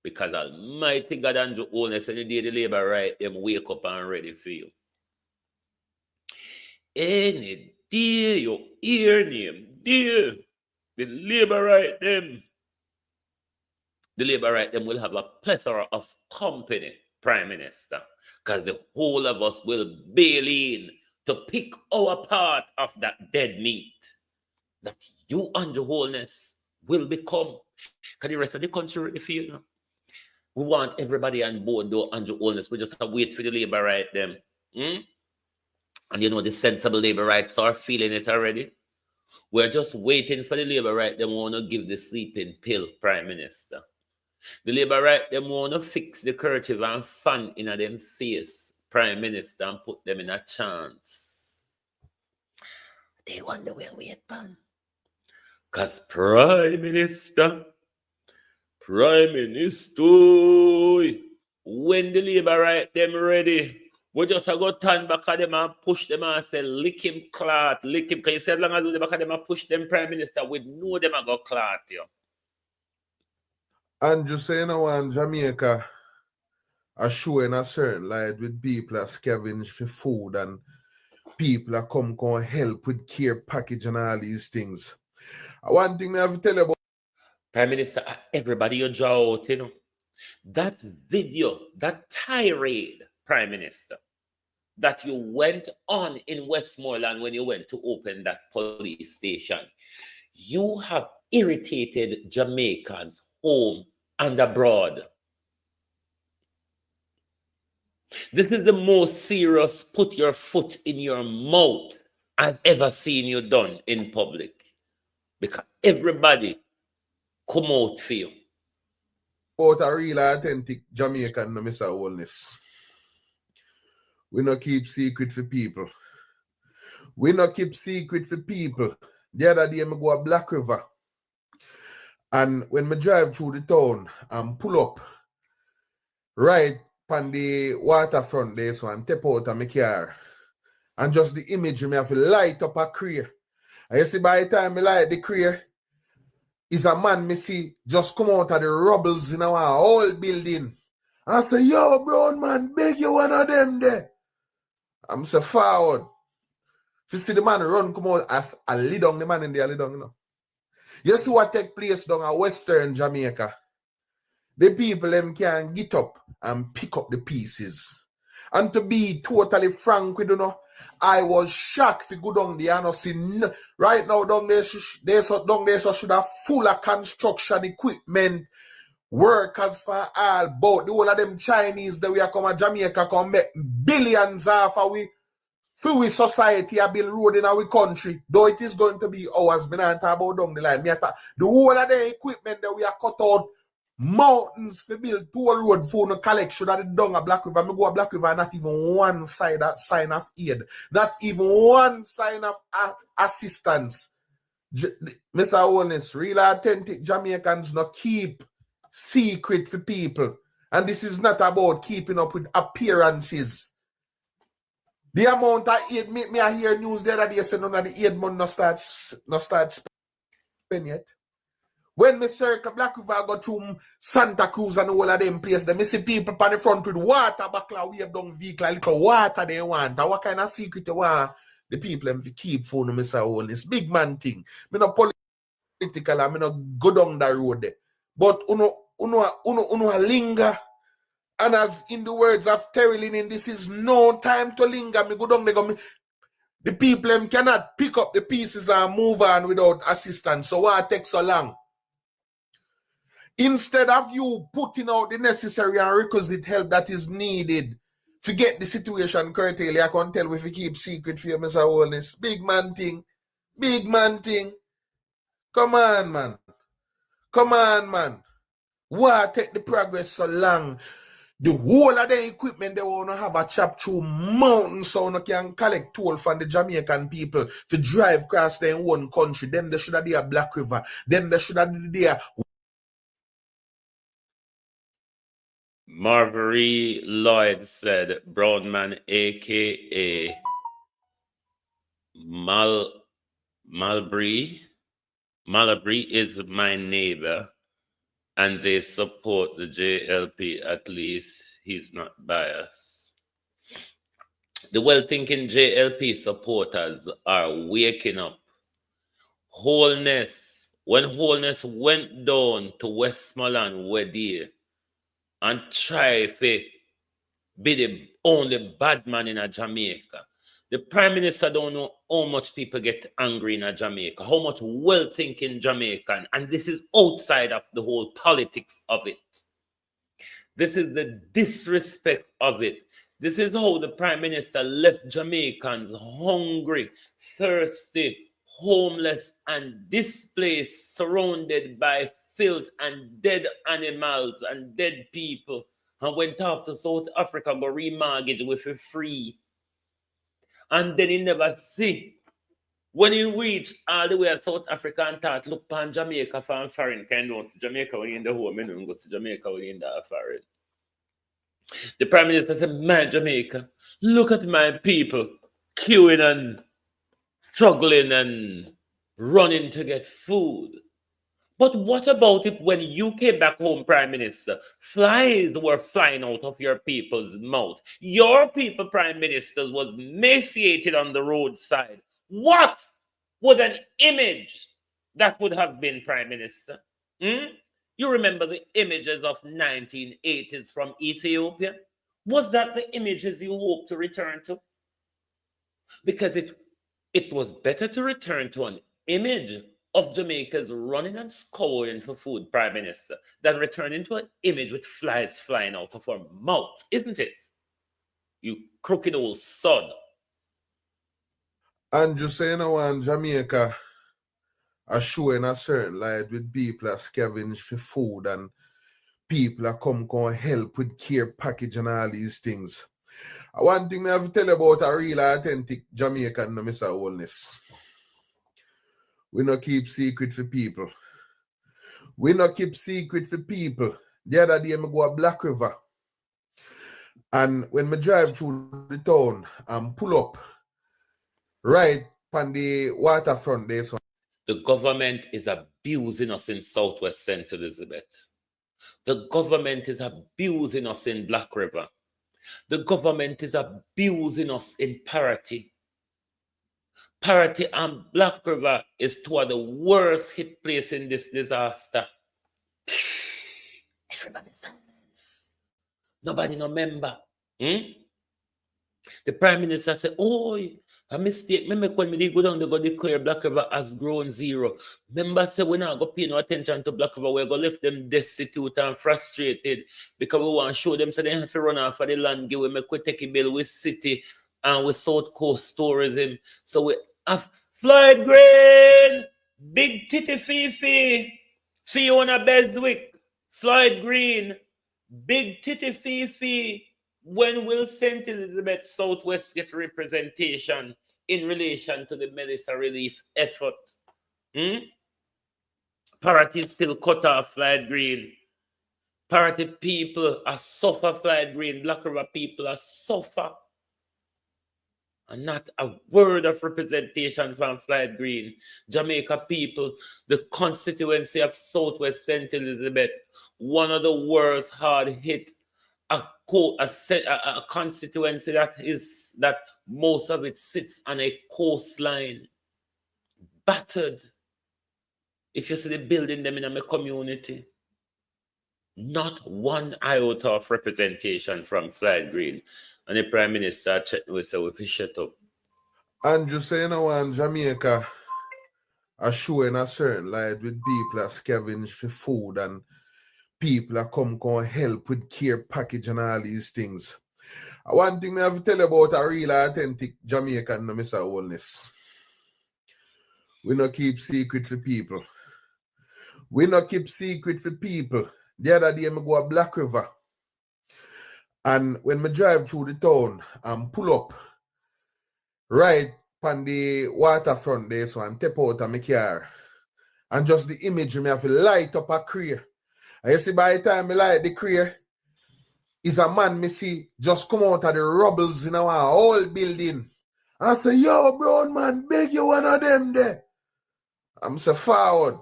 Because Almighty God Andrew Holness any day the labor right, them wake up and ready for you. Any day you hear name, dear, the labor right them. The labor right them will have a plethora of company, Prime Minister, because the whole of us will bail in to pick our part of that dead meat that you, Andrew Holness, will become. Because the rest of the country really feel, you know? We want everybody on board, though, Andrew Holness. We just have to wait for the labor right them. And you know, the sensible labor rights are feeling it already. We're just waiting for the labor right them want to give the sleeping pill, Prime Minister. The labor right them want to fix the curtain and fan in them face, Prime Minister, and put them in a chance. They wonder where we at, pan. Because Prime Minister, when the labor right them ready, we just go turn back at them and push them and say, lick him, clot, lick him. Because you say as long as we back at them and push them, Prime Minister, we know them are going to clot you. And you say, you know, in Jamaica are showing a certain light with people are scavenge for food and people are come help with care package and all these things. One thing I have to tell you about Prime Minister, everybody you draw out, you know. That video, that tirade, Prime Minister, that you went on in Westmoreland when you went to open that police station, you have irritated Jamaicans home and abroad. This is the most serious put your foot in your mouth I've ever seen you done in public. Because everybody come out for you. But a real authentic Jamaican, no, Mr. Holness. We not keep secret for people. We not keep secret for people. The other day, I go to Black River. And when I drive through the town and pull up right on the waterfront there, so and step out of my car. And just the image, me have to light up a career. And you see, by the time I light the career, is a man me see just come out of the rubbles in our old building. I say, yo, brown man, beg you one of them there. I'm so forward. If you see the man run, come out as a lead down, the man in there, lead down, you know. You see what take place down at Western Jamaica? The people them can get up and pick up the pieces. And to be totally frank with you know, I was shocked to go down there and see right now down there should have full of construction equipment, workers for all, but the whole of them Chinese that we are come to Jamaica come make billions off of we for we society a build road in our country, though it is going to be ours. Me not talk about down the line. The whole of the equipment that we are cut out mountains to build toll road for no collection at the down at Black River. Me go to Black River, not even one sign of aid, not even one sign of assistance. Mr. Holness, real authentic Jamaicans not keep secret for people, and this is not about keeping up with appearances. The amount of aid, me I hear news the other day say none of the aid money no start spend yet. When me circle Black River, I go through Santa Cruz and all of them places, me see people on the front with water buckler, wave down vehicle, like water they want. And what kind of secret you want the people them to keep for no, Mr. Holness? Big man thing. Me no political, I me no go down the road there. But uno linger. And as in the words of Terry Linen, this is no time to linger. Me go down there, the people them cannot pick up the pieces and move on without assistance. So why take so long? Instead of you putting out the necessary and requisite help that is needed to get the situation curtailed, I can tell if you keep secret for you, Mr. Holness. Big man thing. Big man thing. Come on, man. Come on, man. Why take the progress so long? The whole of the equipment they want to have a chop through mountains so you can collect toll from the Jamaican people to drive across their own country. Them they should have be a Black River. Them they should have be there. Marbury Lloyd said, Brown man, a.k.a. Malbury is my neighbor, and they support the JLP. At least he's not biased. The well-thinking JLP supporters are waking up. Holness, when Holness went down to Westmoreland, where they and try to be the only bad man in a Jamaica. The Prime Minister don't know how much people get angry in a Jamaica, how much well-thinking Jamaican, and this is outside of the whole politics of it. This is the disrespect of it. This is how the Prime Minister left Jamaicans hungry, thirsty, homeless, and displaced, surrounded by filth and dead animals and dead people, and went off to South Africa, go remortgage with it free. And then he never see. When he reached all the way to South Africa and thought, look upon Jamaica for foreign, kind of Jamaica when in the home, and then go to Jamaica when in the foreign. The Prime Minister said, man, Jamaica, look at my people queuing and struggling and running to get food. But what about if when you came back home, Prime Minister, flies were flying out of your people's mouth? Your people, Prime Ministers, was emaciated on the roadside. What would an image that would have been, Prime Minister? You remember the images of 1980s from Ethiopia? Was that the images you hope to return to? Because it was better to return to an image of Jamaicans running and scouring for food, Prime Minister, than returning to an image with flies flying out of our mouth, isn't it? You crooked old sod. And you say now in Jamaica are showing a certain light with people are scavenge for food and people are come help with care package and all these things. One thing I have to tell you about a real authentic Jamaican, Mr. Holness. We not keep secret for people. We not keep secret for people. The other day I go to Black River. And when I drive through the town and pull up right on the waterfront there. So the government is abusing us in Southwest St. Elizabeth. The government is abusing us in Black River. The government is abusing us in Parity. Parity and Black River is two of the worst hit places in this disaster. Everybody silence. Nobody no member. The Prime Minister said, oh, a mistake. Me make when me go down, they go declare Black River as grown zero. Members say we not go pay no attention to Black River. We're going to left them destitute and frustrated because we want to show them so they have to run off of the land. We make we take a bill with city and with South Coast tourism. So we have Floyd Green, Big Titty Fifi, Fiona Beswick, Floyd Green, Big Titty Fifi. When will St. Elizabeth Southwest get representation in relation to the Melissa relief effort? Parity still cut off Floyd Green. Parity people are suffer Floyd Green. Black River people are suffer. And not a word of representation from Floyd Green. Jamaica people, the constituency of Southwest St. Elizabeth, one of the worst hard hit. A constituency that most of it sits on a coastline, battered. If you see the building them in my community, not one iota of representation from Floyd Green. And the Prime Minister checked with her if he shut up. And you say now in Jamaica are showing a certain light with people are scavenge for food and people are come help with care package and all these things. One thing I have to tell you about a real authentic Jamaican, Mr. Holness. We not keep secret for people. We not keep secret for people. The other day I go to Black River. And when I drive through the town and pull up right on the waterfront there, so I'm step out of my car. And just the image me have to light up a career. And you see, by the time I light the career, is a man me see just come out of the rubbles in our old building. I say, yo, brown man, beg you one of them there. I'm so forward.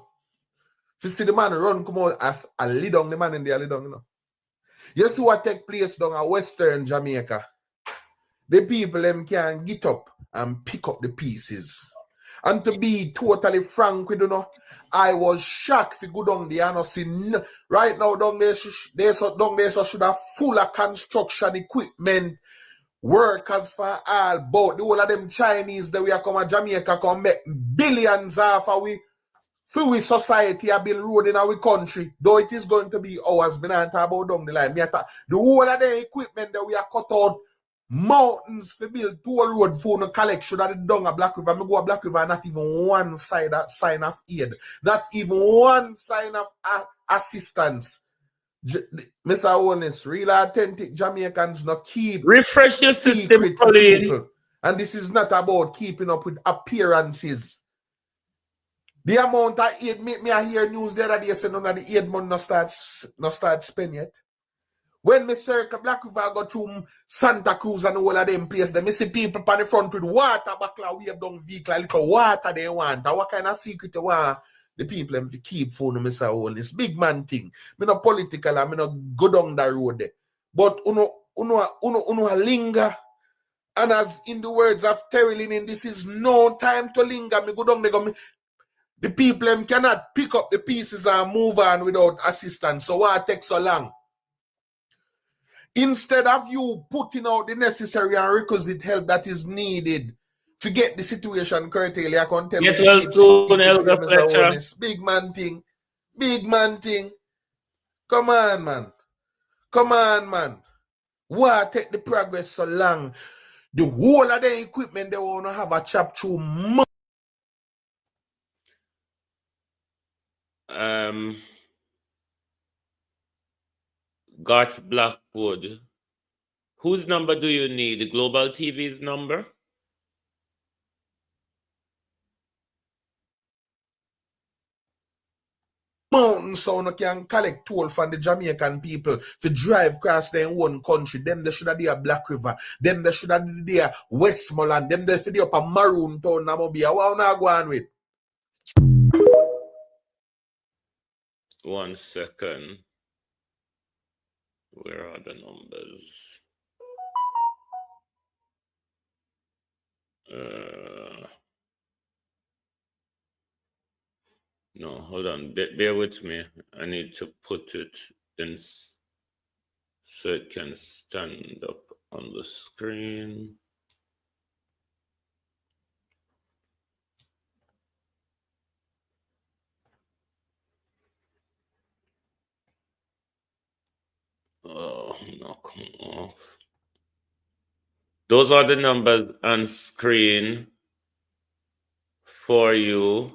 If you see the man run, come out as a lead on the man in there, lead on, you know. You see what take place down at Western Jamaica? The people them can get up and pick up the pieces. And to be totally frank with you know, I was shocked to go down there and see right now down there should have full of construction equipment, workers for all, but the whole of them Chinese that we are come to Jamaica come make billions off of we through society a build road in our country, though it is going to be ours. Me not talk about down the line. Me talk the whole of the equipment that we are cut out mountains to build toll road for no collection that it down a Black River. Me go a Black River, not even one sign of aid, not even one sign of assistance. Mr. Holness, real authentic Jamaicans not keep refresh your system, Pauline. And this is not about keeping up with appearances. The amount of aid, me I hear news the other day say none of the aid money not start spend yet. When me circle Black River, I go through Santa Cruz and all of them places, me see people on the front with water backla wave down vehicle, little water they want. And what kind of secret they want the people them to keep for them, Mr. Holness? Big man thing. Me not political, I me not go down the road there. But uno linger. And as in the words of Terry Linen, this is no time to linger. Me go down there, The people them cannot pick up the pieces and move on without assistance. So why take so long? Instead of you putting out the necessary and requisite help that is needed to get the situation curtailed, I can tell Get well soon, Elder Fletcher. Big man thing. Big man thing. Come on, man. Come on, man. Why take the progress so long? The whole of the equipment they want to have a chop through month. Got Blackwood. Whose number do you need? Global TV's number? Mountain sound can collect toll from the Jamaican people to drive across their own country. Them they should have there Black River. Them they should have there Westmoreland. Them they should up a Maroon Town, Namibia. What are you going with? 1 second. Where are the numbers? No, hold on. Bear with me. I need to put it in so it can stand up on the screen. Oh, no, come off. Those are the numbers on screen for you.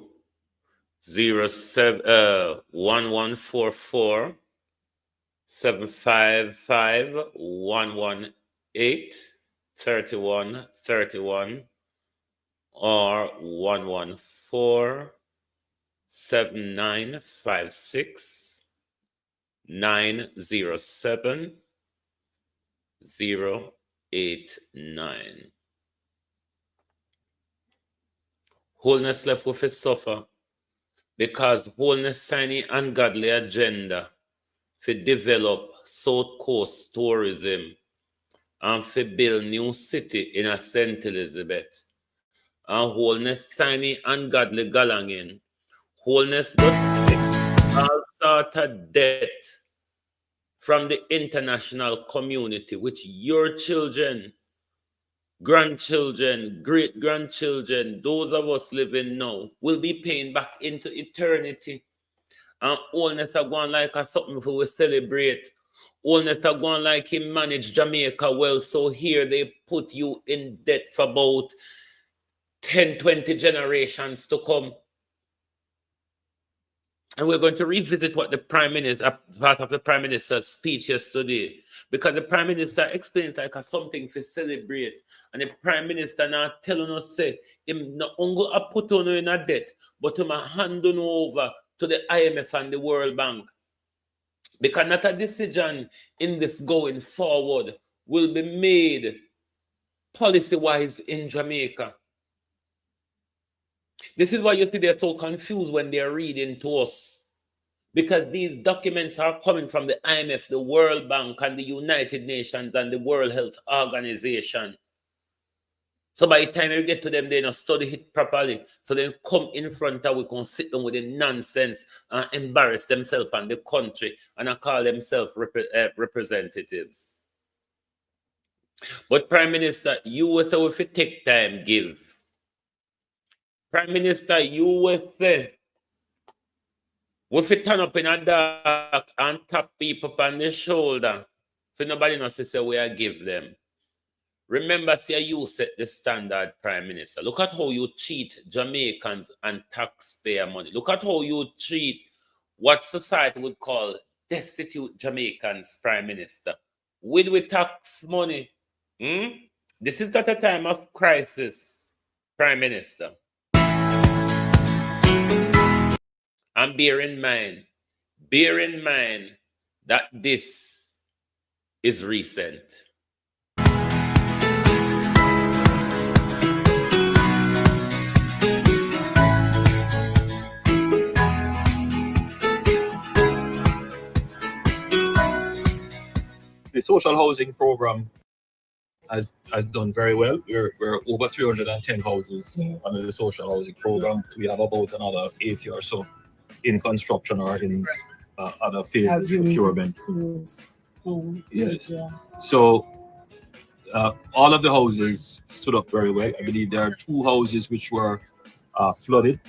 1144 755 118 3131 or 114 7956 907 089. Wholeness left with his suffer because wholeness signing ungodly agenda to develop South Coast tourism and to build new city in a St. Elizabeth. And wholeness signing ungodly galangin. Wholeness got all sort of debt from the international community, which your children, grandchildren, great-grandchildren, those of us living now, will be paying back into eternity. And wholeness are going like a something for we celebrate. Wholeness are going like he managed Jamaica well, so here they put you in debt for about 10, 20 generations to come. And we're going to revisit what the Prime Minister, part of the Prime Minister's speech yesterday, because the Prime Minister explained like a something to celebrate. And the Prime Minister now telling us, say, him not only put on in a debt, but him hand on over to the IMF and the World Bank. Because not a decision in this going forward will be made policy-wise in Jamaica. This is why you see they're so confused when they're reading to us. Because these documents are coming from the IMF, the World Bank, and the United Nations and the World Health Organization. So by the time you get to them, they don't study it properly. So they come in front of we can sit down with the nonsense and embarrass themselves and the country and call themselves representatives. But Prime Minister, you will say if you take time, give. Prime Minister, you will say, if you turn up in a dark and tap people on the shoulder, so nobody knows to say where I give them. Remember, see, you set the standard, Prime Minister. Look at how you treat Jamaicans and taxpayer money. Look at how you treat what society would call destitute Jamaicans, Prime Minister. With tax money. This is not a time of crisis, Prime Minister. And bear in mind that this is recent. The social housing program has done very well. We're over 310 houses under the social housing program. We have about another 80 or so in construction or in other phases of procurement. Yes. So all of the houses stood up very well. I believe there are 2 houses which were flooded,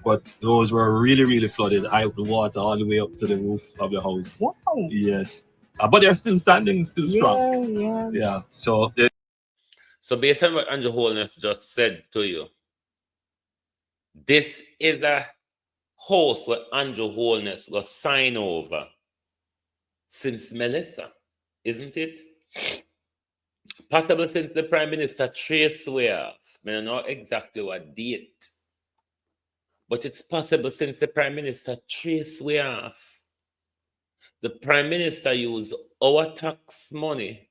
but those were really, really flooded. The water all the way up to the roof of the house. Wow. Yes. But they're still standing, still strong. Yeah. So based on what Andrew Holness just said to you, this is the house where Andrew Holness was signed over since Melissa, isn't it? Possible since the Prime Minister traced way off. I don't know exactly what date, but it's possible since the Prime Minister traced way off. The Prime Minister used our tax money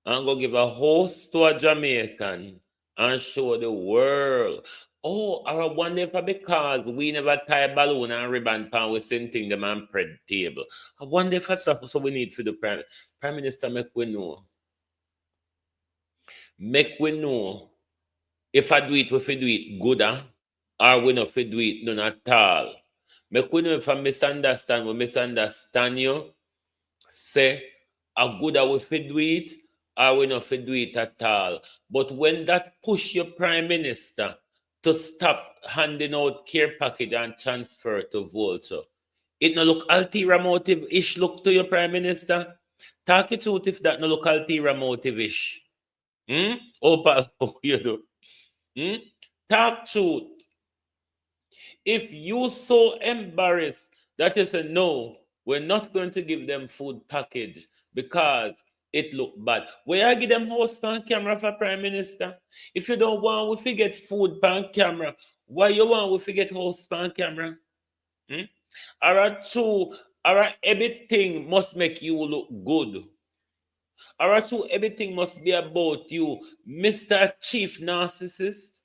and go give a host to a Jamaican and show the world. Oh, I wonder if because we never tie balloon and ribbon pan we sending them and bread table. I wonder if that's so we need for the Prime Minister make we know. Make we know if I do it, if we do it good, or we not do it none at all. Make we know if I misunderstand, we misunderstand you. Say, a good if we do it, or we not do it at all. But when that push your Prime Minister to stop handing out care package and transfer to Vulture, it no look ulterior motive-ish look to your Prime Minister? Talk it out if that no look ulterior motive-ish. Oh, pal, oh, you do. Talk truth. If you so embarrassed that you say, no, we're not going to give them food package because it look bad. Where I give them house pan camera for Prime Minister? If you don't want we get food pan camera, why you want we get house pan camera? Everything must make you look good. Everything must be about you, Mr. Chief Narcissist.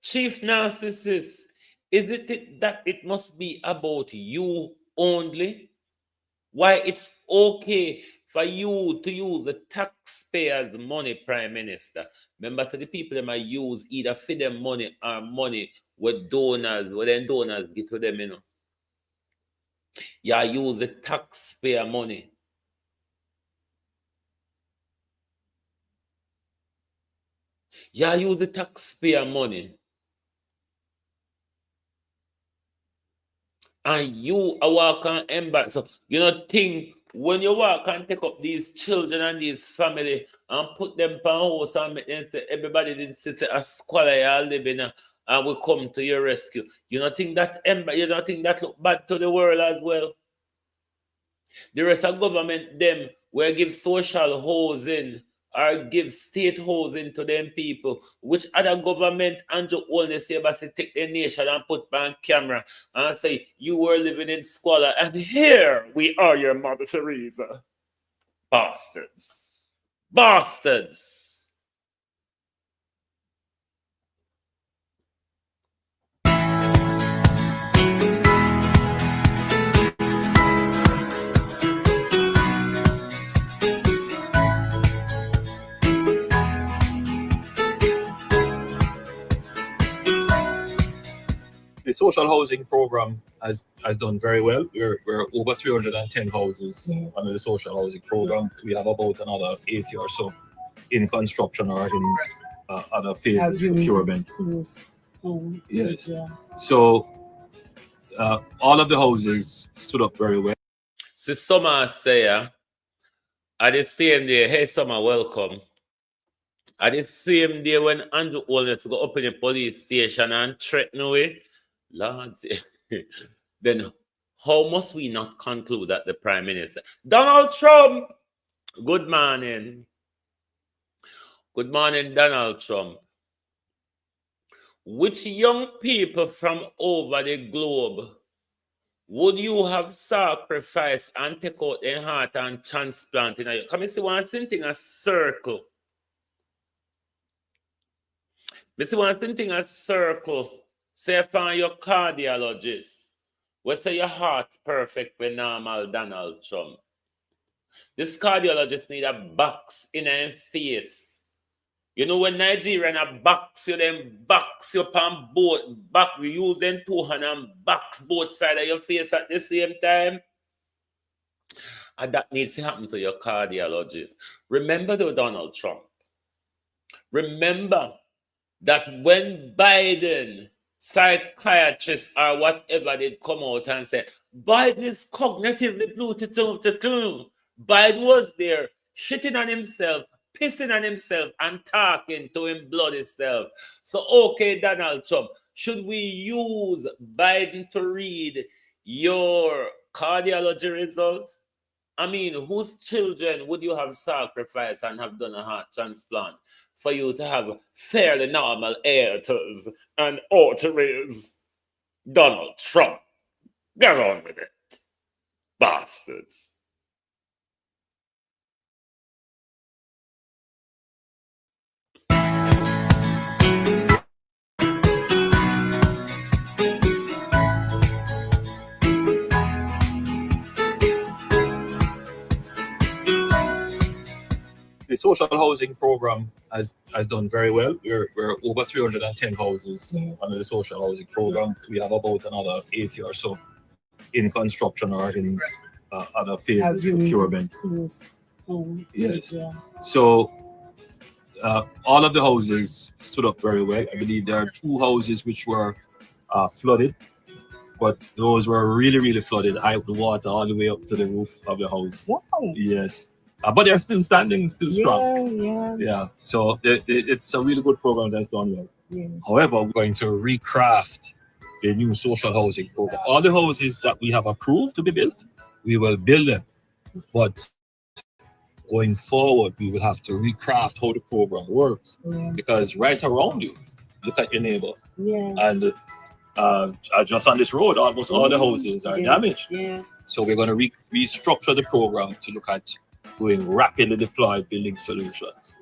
Chief Narcissist, is it that it must be about you only? Why it's okay for you to use the taxpayers' money, Prime Minister? Remember, so the people that might use either for them money or money with donors, what then donors get to them, you know. Yeah, use the taxpayer money. Yeah, use the taxpayer money. And you are walking embarrassed. So you know, think when you walk and take up these children and these family and put them on house and make them say everybody didn't sit a squalor you live in and will come to your rescue. You don't think that look bad to the world as well? The rest of government them will give social housing or give state housing to them people. Which other government Andrew Holness say take the nation and put on camera and say you were living in squalor and here we are, your Mother Teresa. Bastards. Bastards. the social housing program has done very well. We're over 310 houses under the social housing program. We have about another 80 or so in construction or in other phases of procurement. Yes. So all of the houses stood up very well. See, Summer say, at the same day, hey, Summer, welcome. At the same day when Andrew Holness go up in the police station and threaten away, Lord, then how must we not conclude that the Prime Minister, Donald Trump, good morning. Good morning, Donald Trump. Which young people from over the globe would you have sacrificed and take out their heart and transplant? Come and see one thing, a circle. I see one thing, a circle. Say find your cardiologist. We say your heart perfectly normal, Donald Trump. This cardiologist need a box in her face. You know when Nigerian a box you, then box your palm both back. We use them 2 hands and box both sides of your face at the same time. And that needs to happen to your cardiologist. Remember though, Donald Trump. Remember that when Biden, psychiatrists or whatever, they come out and say, Biden is cognitively Biden was there, shitting on himself, pissing on himself, and talking to him bloody self. So, okay, Donald Trump, should we use Biden to read your cardiology result? I mean, whose children would you have sacrificed and have done a heart transplant for you to have fairly normal aortas and arteries? Donald Trump, get on with it, bastards. The social housing program has done very well. We're over 310 houses under the social housing program. We have about another 80 or so in construction or in other phases of procurement. Yes. So all of the houses stood up very well. I believe there are 2 houses which were flooded, but those were really, really flooded. High up the water all the way up to the roof of the house. Wow. Yes. But they're still standing, still strong. Yeah. So it's a really good program that's done well. However, we're going to recraft a new social housing program. All the houses that we have approved to be built, we will build them. But going forward, we will have to recraft how the program works. Because right around you, look at your neighbor. And just on this road, almost all the houses are damaged. So we're going to restructure the program to look at doing rapidly deployed building solutions.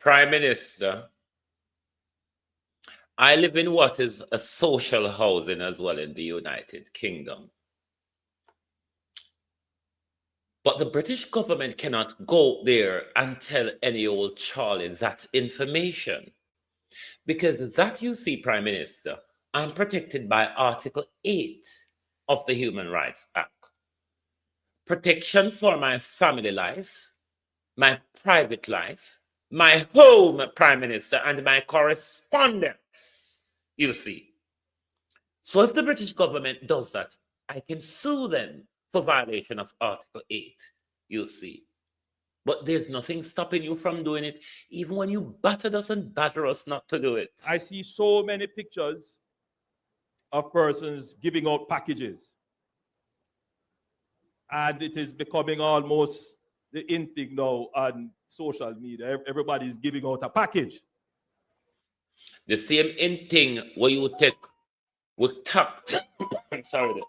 Prime Minister, I live in what is a social housing as well in the United Kingdom. But the British government cannot go there and tell any old Charlie that information. Because that, you see, Prime Minister, I'm protected by Article 8 of the Human Rights Act. Protection for my family life, my private life, my home, Prime Minister, and my correspondence, you see. So if the British government does that, I can sue them for violation of Article 8, you see. But there's nothing stopping you from doing it, even when you battered us and batter us not to do it. I see so many pictures of persons giving out packages. And it is becoming almost the in thing now on social media. Everybody's giving out a package. The same in thing where you take with tax. I'm sorry.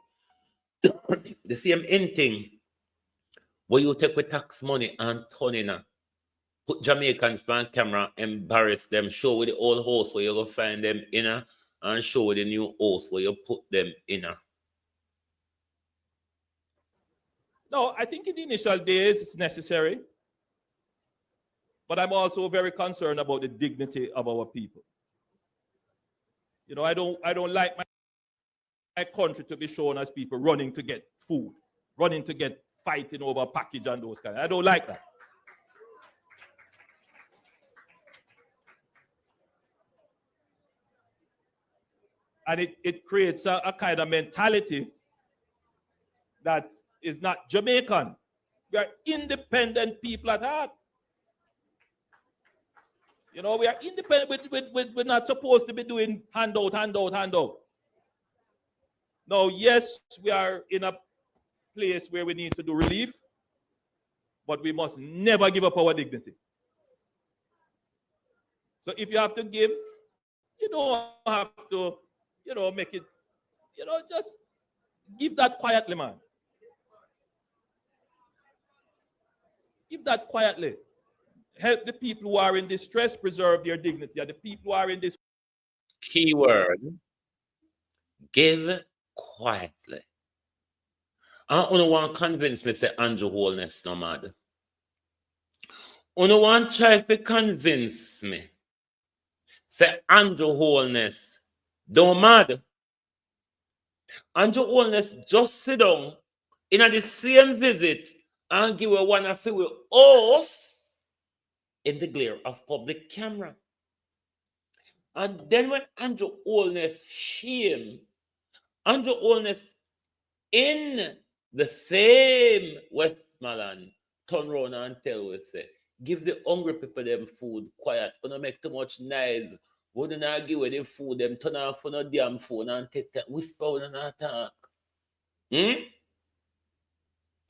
The same in thing where you take with tax money and turn in put Jamaicans on camera, embarrass them, show with the old house where you go find them in and show with the new house where you put them in. No, I think in the initial days it's necessary. But I'm also very concerned about the dignity of our people. You know, I don't like my country to be shown as people running to get food, running to get fighting over a package and those kind. I don't like that. And it creates a kind of mentality that is not Jamaican. We are independent people at heart. You know, we are independent. We're not supposed to be doing handout. Now, yes, we are in a place where we need to do relief, but we must never give up our dignity. So if you have to give, you don't have to, make it, just give that quietly, man. Give that quietly. Help the people who are in distress preserve their dignity. And the people who are in this keyword, give quietly. I don't want to convince me, say Andrew Holness no mad. I don't want to try to convince me, say Andrew Holness don't mad. Andrew Holness just sit down in the same visit and give a one of with us in the glare of public camera. And then when Andrew Holness shame, Andrew Holness in the same Westmoreland turn around and tell us, say, give the hungry people them food quiet, don't make too much noise. We do not give them food, them turn off on a damn phone and take that whisper and attack.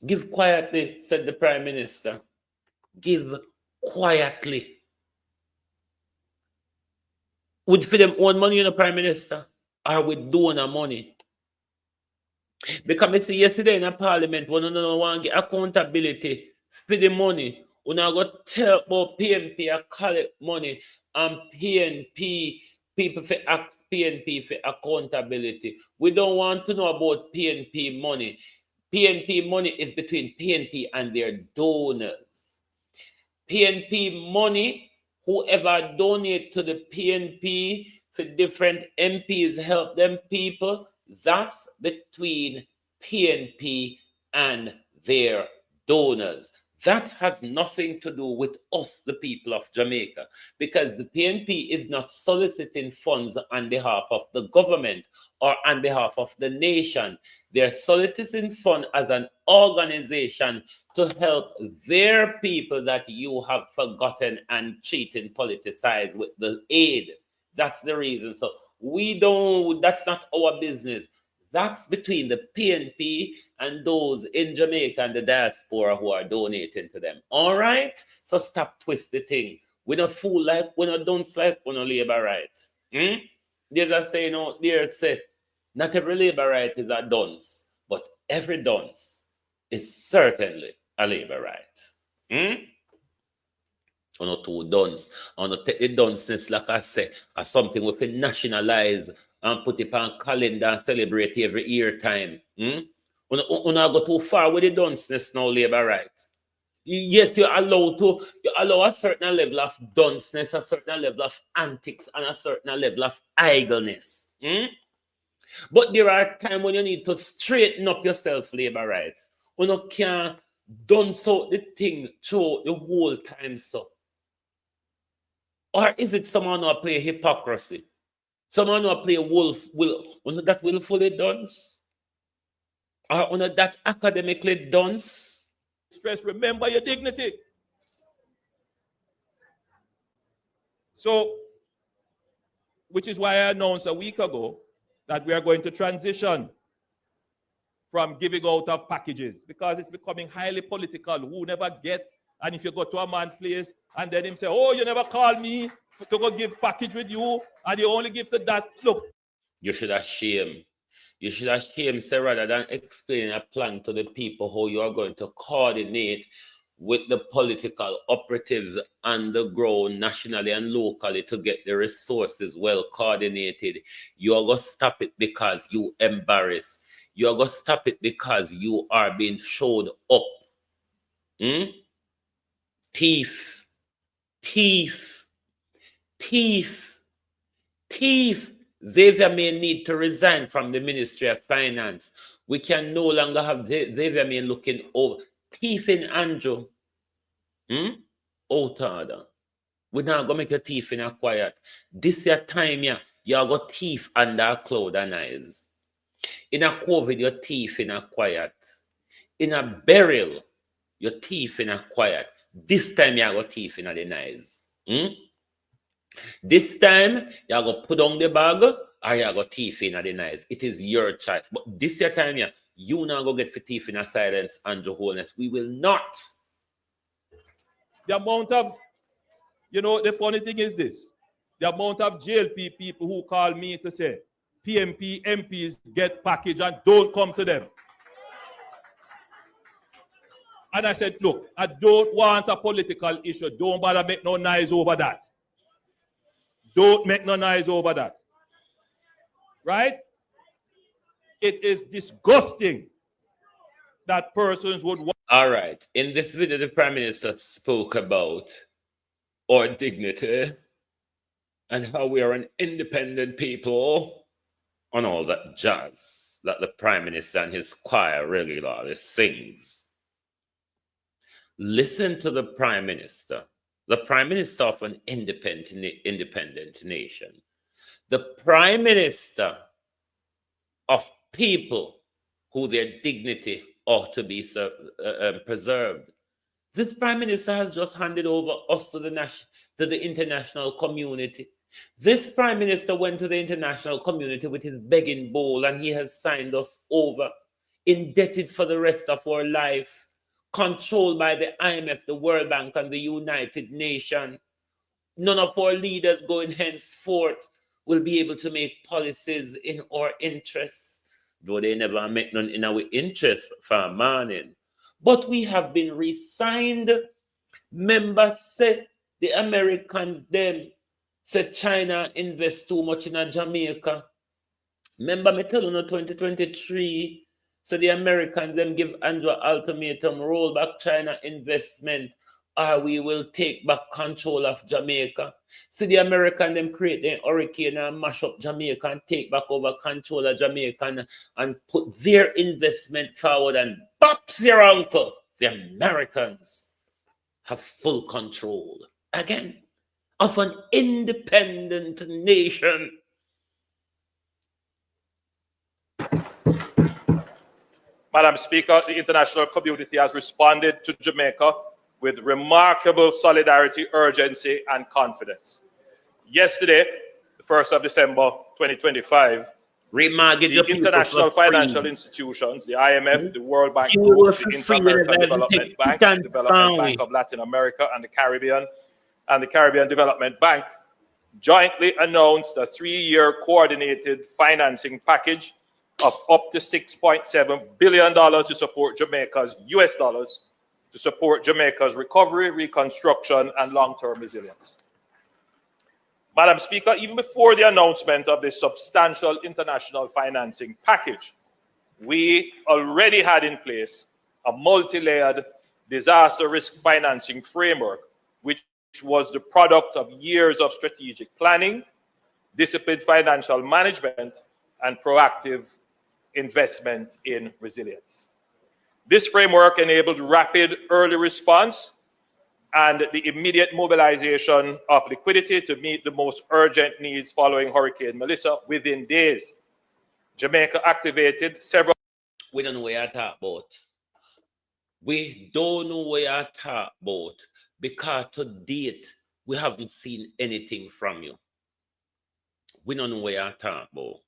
Give quietly, said the Prime Minister. Give quietly. Would for them own money in the Prime Minister? Or with donor money? Because I see yesterday in the Parliament, when you want to get accountability for the money, when I got tell about PNP and collect money and PNP, people for ask PNP for accountability. We don't want to know about PNP money. PNP money is between PNP and their donors. PNP money, whoever donate to the PNP for different MPs help them people, that's between PNP and their donors. That has nothing to do with us, the people of Jamaica, because the PNP is not soliciting funds on behalf of the government or on behalf of the nation. They're soliciting funds as an organization to help their people that you have forgotten and cheated and politicized with the aid. That's the reason. So that's not our business. That's between the PNP and those in Jamaica and the diaspora who are donating to them. All right? So stop twist the thing. We're not fool like, we're not dunce like, we're not labor right. There's a saying out there, say, not every labor right is a dunce, but every dunce is certainly a labor right. Or not two dunce. Or not take the dunceness, like I say, as something we can nationalize and put it on calendar and celebrate every year time. We not go too far with the dunceness now, labor right. Yes, you allow a certain level of dunceness, a certain level of antics, and a certain level of idleness. But there are times when you need to straighten up yourself, labor rights. You can't dunce out the thing through the whole time, so. Or is it someone who play hypocrisy? Someone who play that willfully dunce? Or that academically dunce? stress, remember your dignity. So, which is why I announced a week ago that we are going to transition from giving out of packages, because it's becoming highly political. Who never get, and if you go to a man's place and then him say, oh, you never call me to go give package with you, and you only give to that. Look. You should have shame. You should have shame, say, rather than explain a plan to the people how you are going to coordinate with the political operatives on the ground, nationally and locally, to get the resources well coordinated. You are going to stop it because you embarrass. You are going to stop it because you are being showed up. Thief. Thief. Thief. Thief. Xavier may need to resign from the Ministry of Finance. We can no longer have Xavier May looking over. Thief in Andrew. Out order. We're not going to make your thief in a quiet. This your time, yeah. you got thief under a cloud and eyes. In a COVID, your thief in a quiet. In a burial, your thief in a quiet. This time you got thief in the eyes. This time you got put on the bag or you got thief in the eyes. It is your choice. But this year time, you now go get for thief in a silence and the wholeness. We will not. The amount of, the funny thing is this. The amount of JLP people who call me to say, PMP MPs get package and don't come to them. And I said, look, I don't want a political issue. Don't bother make no noise over that. Don't make no noise over that. Right? It is disgusting that persons would want. All right. In this video, the Prime Minister spoke about our dignity and how we are an independent people and all that jazz that the Prime Minister and his choir regularly sings. Listen to the Prime Minister of an independent nation, the Prime Minister of people who their dignity ought to be preserved. This Prime Minister has just handed over us to the international community. This Prime Minister went to the international community with his begging bowl and he has signed us over, indebted for the rest of our life, controlled by the IMF, the World Bank, and the United Nations. None of our leaders going henceforth will be able to make policies in our interests, though they never make none in our interest for morning. But we have been re-signed. Members say the Americans them say China invest too much in Jamaica. Remember me telling you 2023, so the Americans them give Andrew ultimatum, roll back China investment, or we will take back control of Jamaica. So the Americans them create the hurricane and mash up Jamaica and take back over control of Jamaica and put their investment forward and box your uncle. The Americans have full control again of an independent nation. Madam Speaker, the international community has responded to Jamaica with remarkable solidarity, urgency, and confidence. Yesterday, the 1st of December, 2025, the international financial institutions, the IMF, the World Bank, the Inter-American Development Bank, the Development Bank of Latin America and the Caribbean Development Bank, jointly announced a 3-year coordinated financing package of up to $6.7 billion to support Jamaica's US dollars, to support Jamaica's recovery, reconstruction, and long-term resilience. Madam Speaker, even before the announcement of this substantial international financing package, we already had in place a multi-layered disaster risk financing framework, which was the product of years of strategic planning, disciplined financial management, and proactive investment in resilience. This framework enabled rapid early response and the immediate mobilization of liquidity to meet the most urgent needs following Hurricane Melissa within days. Jamaica activated several. We don't know what you're talking about. We don't know what you're talking about because to date, we haven't seen anything from you. We don't know what you're talking about.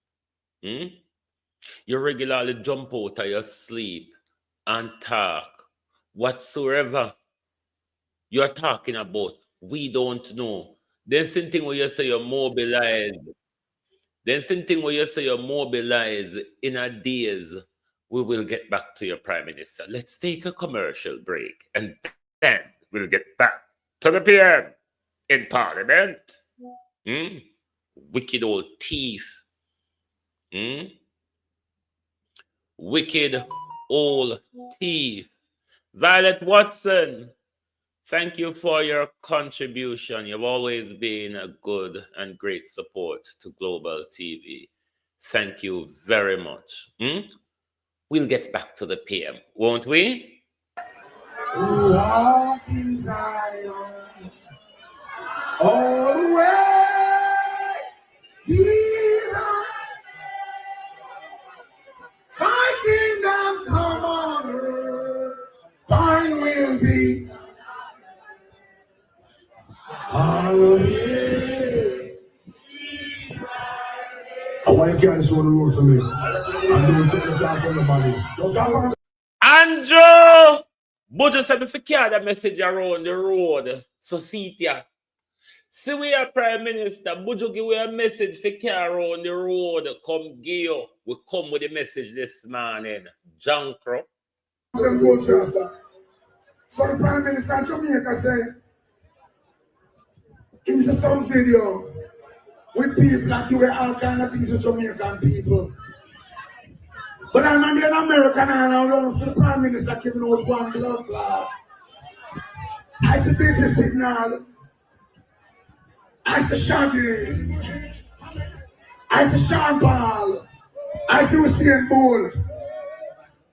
You regularly jump out of your sleep and talk whatsoever you're talking about. We don't know. Then same thing where you say you're mobilized. Then same thing where you say you're mobilized in a days. We will get back to your Prime Minister. Let's take a commercial break and then we'll get back to the PM in Parliament. Wicked old thief. Wicked old thief. Violet Watson, thank you for your contribution. You've always been a good and great support to Global TV. Thank you very much. We'll get back to the PM, won't we? What is Zion? All the way. you can't show the road for me. I don't take the time from nobody. Just have on. Andrew! Buju said if you carry the message around the road, so see it ya. See we are Prime Minister, Buju give you a message for carry around the road, come give you. We come with the message this morning. Jankro. So the Prime Minister of Jamaica said, in some video, with people like you were all kind of things with Jamaican people. But I'm an American and I don't see the Prime Minister giving out one blood clot. I see this is signal. I see Shaggy. I see Sean Paul. I see Usain Bolt.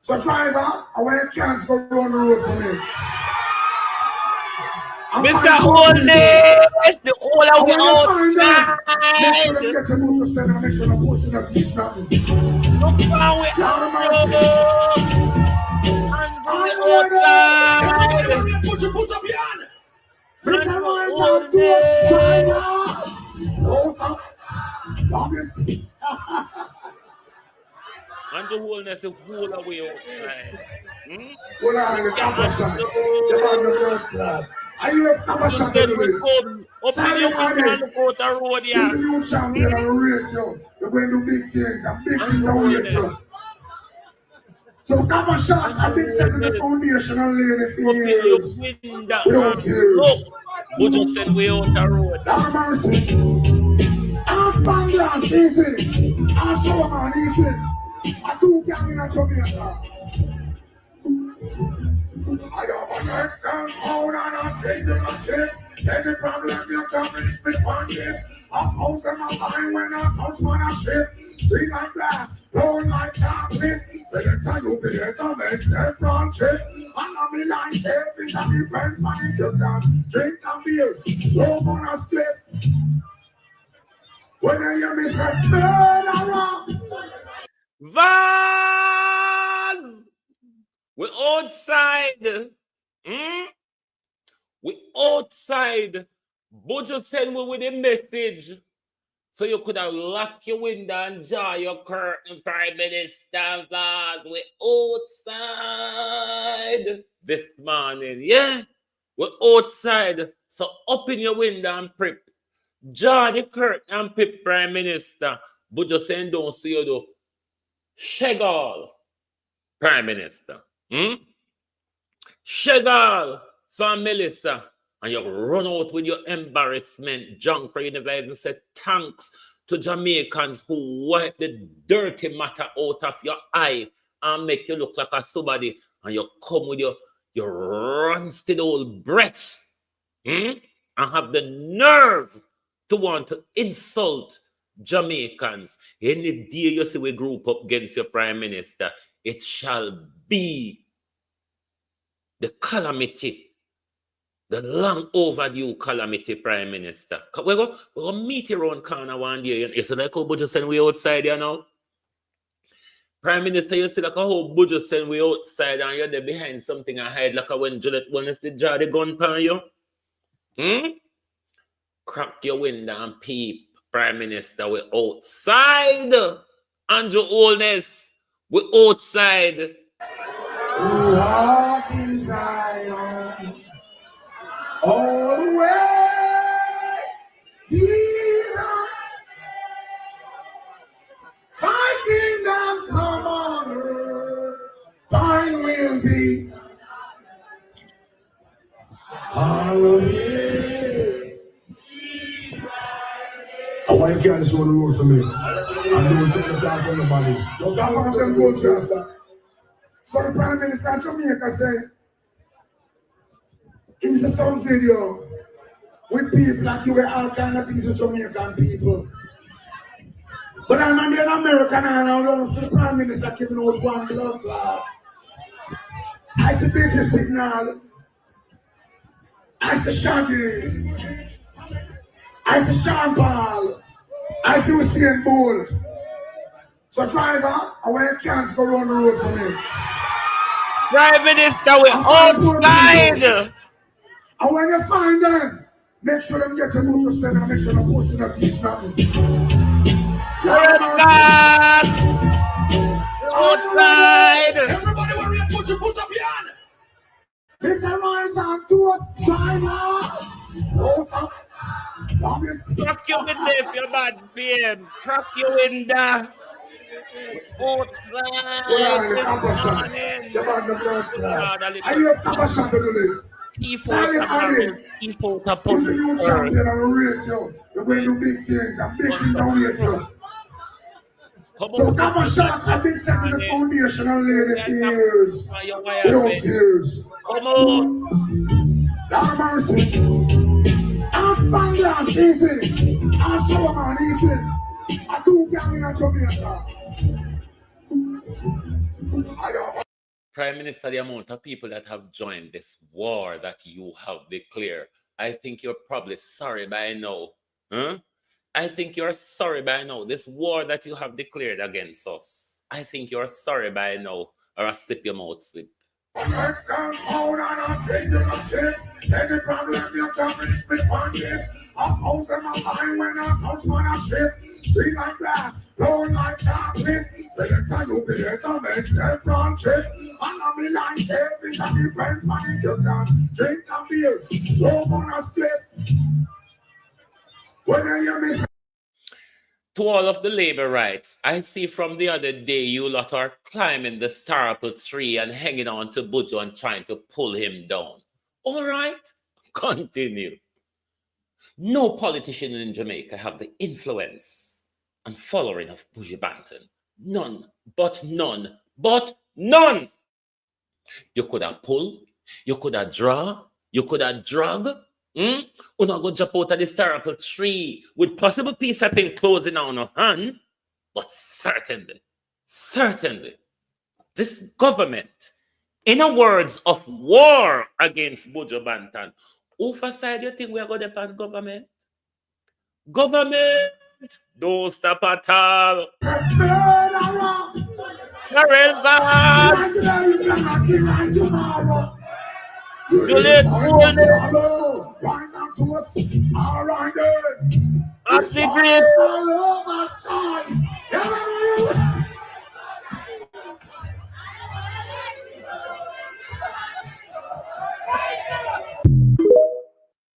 So driver, I want your chance to go run the road for me. Mr. Holness, the whole of the outside. Make sure they get to move to stand and make sure they're posting up teeth nothing. Look down with Lord of mercy. Put up your hand. Mr. Royce, I'm doing China. No, stop. Stop it. And the wholeness of whole away outside. Hold on, the top of that. You're on the blood clot. Are you a top of shot to this? Silent Money. He's a new champion and rate you. You're going to do big things and big things are rate you. So top of shot, I've been setting the foundation and laying it for years. Without years. Buju said we out the road. Lord mercy. I'm Spanglass, easy. I'm Showman, easy. I two gang in a Jamaica. I have an external phone and a single chip. Any problem you can reach me on this. I'm out of my mind when I touch on a ship. Be like glass, roll like chocolate. When it's a UPS, I make several trip. And I'm in line, savings and the rent money to them. Drink and beer, roll on a split. When I hear me say, murderer. Van! We outside. We outside. Buju send me with a message. So you could have locked your window and draw your curtain, Prime Minister Vaz. We outside this morning. Yeah? We outside. So open your window and prep. Draw the curtain and prep, Prime Minister. Buju saying don't see you though. Shegal, Prime Minister. Shegal for Melissa. And you run out with your embarrassment. Junk, you never even said thanks to Jamaicans who wipe the dirty matter out of your eye and make you look like a somebody. And you come with your rancid old breath. And have the nerve to want to insult Jamaicans. Any day you see we group up against your Prime Minister, it shall be the calamity, the long overdue calamity, Prime Minister. We're going to meet you around corner one day. You see like how Buju send we outside here now? Prime Minister, you see like how Buju send we outside and you're there behind something and hide like when Juliet Wellness did draw the gun on you? Crack your window and peep. Prime Minister, we're outside. Andrew Holness, we're outside. Heart in Zion, all the way, here, thy kingdom come on earth, thine will be. Hallelujah. I want you can't show the road for me. I don't take the time from nobody. Just have on them good sister. So the Prime Minister of Jamaica said, in some video, with people like you were all kind of things with Jamaican people. But I'm an American and I don't see the Prime Minister giving out one blood clot. I see this is signal. I see Shaggy. I see Sean Paul. I see Usain Bolt. So driver, I want your chance to go run the road for me. Prime Minister, we're outside. And when you find them, make sure them get to move to stand and make sure they're posting up teeth nothing. Outside. Everybody worry and put your hand. This rise and toast China. Crack you with this, you bad babe. Crack you in the outside. Are you a compassion to do this? Silent Annie. He's a new champion and rate you. You're going to do big things and big things are wait you. So compassion have been setting the foundation and laying the years. Without years. Come on. Lord mercy. Ask Bangladesh easy. Ask Showman easy. A two gang in a Jamaica. Prime Minister, the amount of people that have joined this war that you have declared, I think you're probably sorry by now. Huh? I think you're sorry by now. This war that you have declared against us, I think you're sorry by now, or I slip your mouth slip. Next time, hold on, I'll send you a chip. Any problem you can reach me on this. I'm holding my mind when I touch on a ship. Be like glass, blow like chocolate. Feelings are you be so make step from trip. And I be like every time you bend money you can drink a beer. Blow on a split. When you miss. To all of the labor rights, I see from the other day you lot are climbing the star apple tree and hanging on to Buju and trying to pull him down. All right, continue. No politician in Jamaica have the influence and following of Buju Banton. None, but none, but none. You could have pulled, you could have draw, you could have drug. Una go jump out of the star apple tree with possible piece of thing closing on a hand, but certainly, this government, in a words of war against Buju Banton, who for side you think we are going to depend government? Government, don't stop at all. Juliet, rise up to us. All right, then. Happy Grace.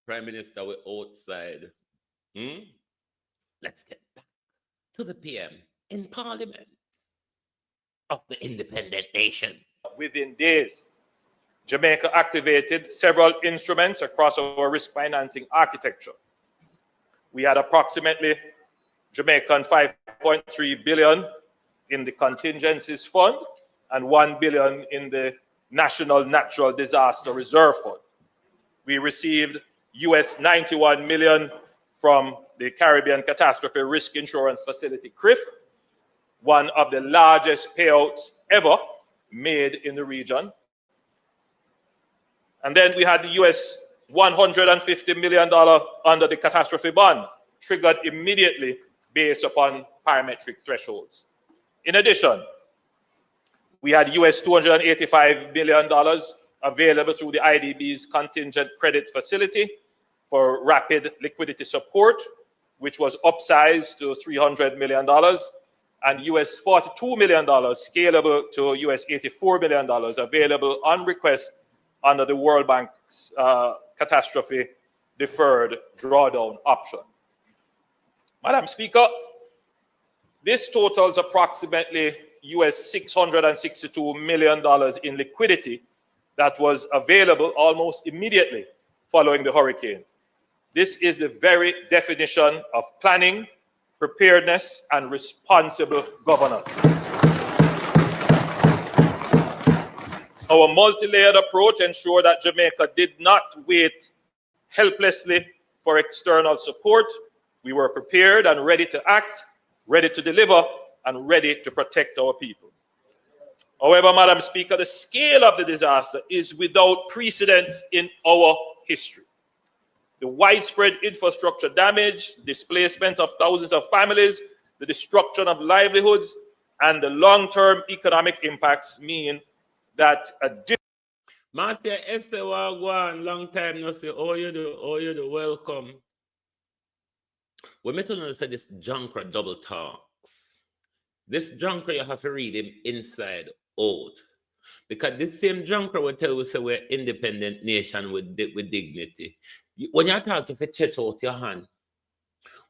Prime Minister, we're outside. Let's get back to the PM in Parliament of the independent nation. Within days, Jamaica activated several instruments across our risk financing architecture. We had approximately Jamaican 5.3 billion in the contingencies fund and 1 billion in the National Natural Disaster Reserve Fund. We received US 91 million from the Caribbean Catastrophe Risk Insurance Facility, CRIF, one of the largest payouts ever made in the region. And then we had the US $150 million under the catastrophe bond, triggered immediately based upon parametric thresholds. In addition, we had US $285 million available through the IDB's contingent credit facility for rapid liquidity support, which was upsized to $300 million, and US $42 million scalable to US $84 million available on request under the World Bank's catastrophe deferred drawdown option. Madam Speaker, this totals approximately US $662 million in liquidity that was available almost immediately following the hurricane. This is the very definition of planning, preparedness, and responsible governance. Our multi-layered approach ensured that Jamaica did not wait helplessly for external support. We were prepared and ready to act, ready to deliver, and ready to protect our people. However, Madam Speaker, the scale of the disaster is without precedent in our history. The widespread infrastructure damage, displacement of thousands of families, the destruction of livelihoods, and the long-term economic impacts mean that Master Esther Wagwan, long time no say, oh you do, welcome. When me tell you say this Junkrat double talk, talks. This drunker, you have to read him inside out. Because this same drunker will tell you, say, we're independent nation with dignity. When you talk, you have to stretch out your hand.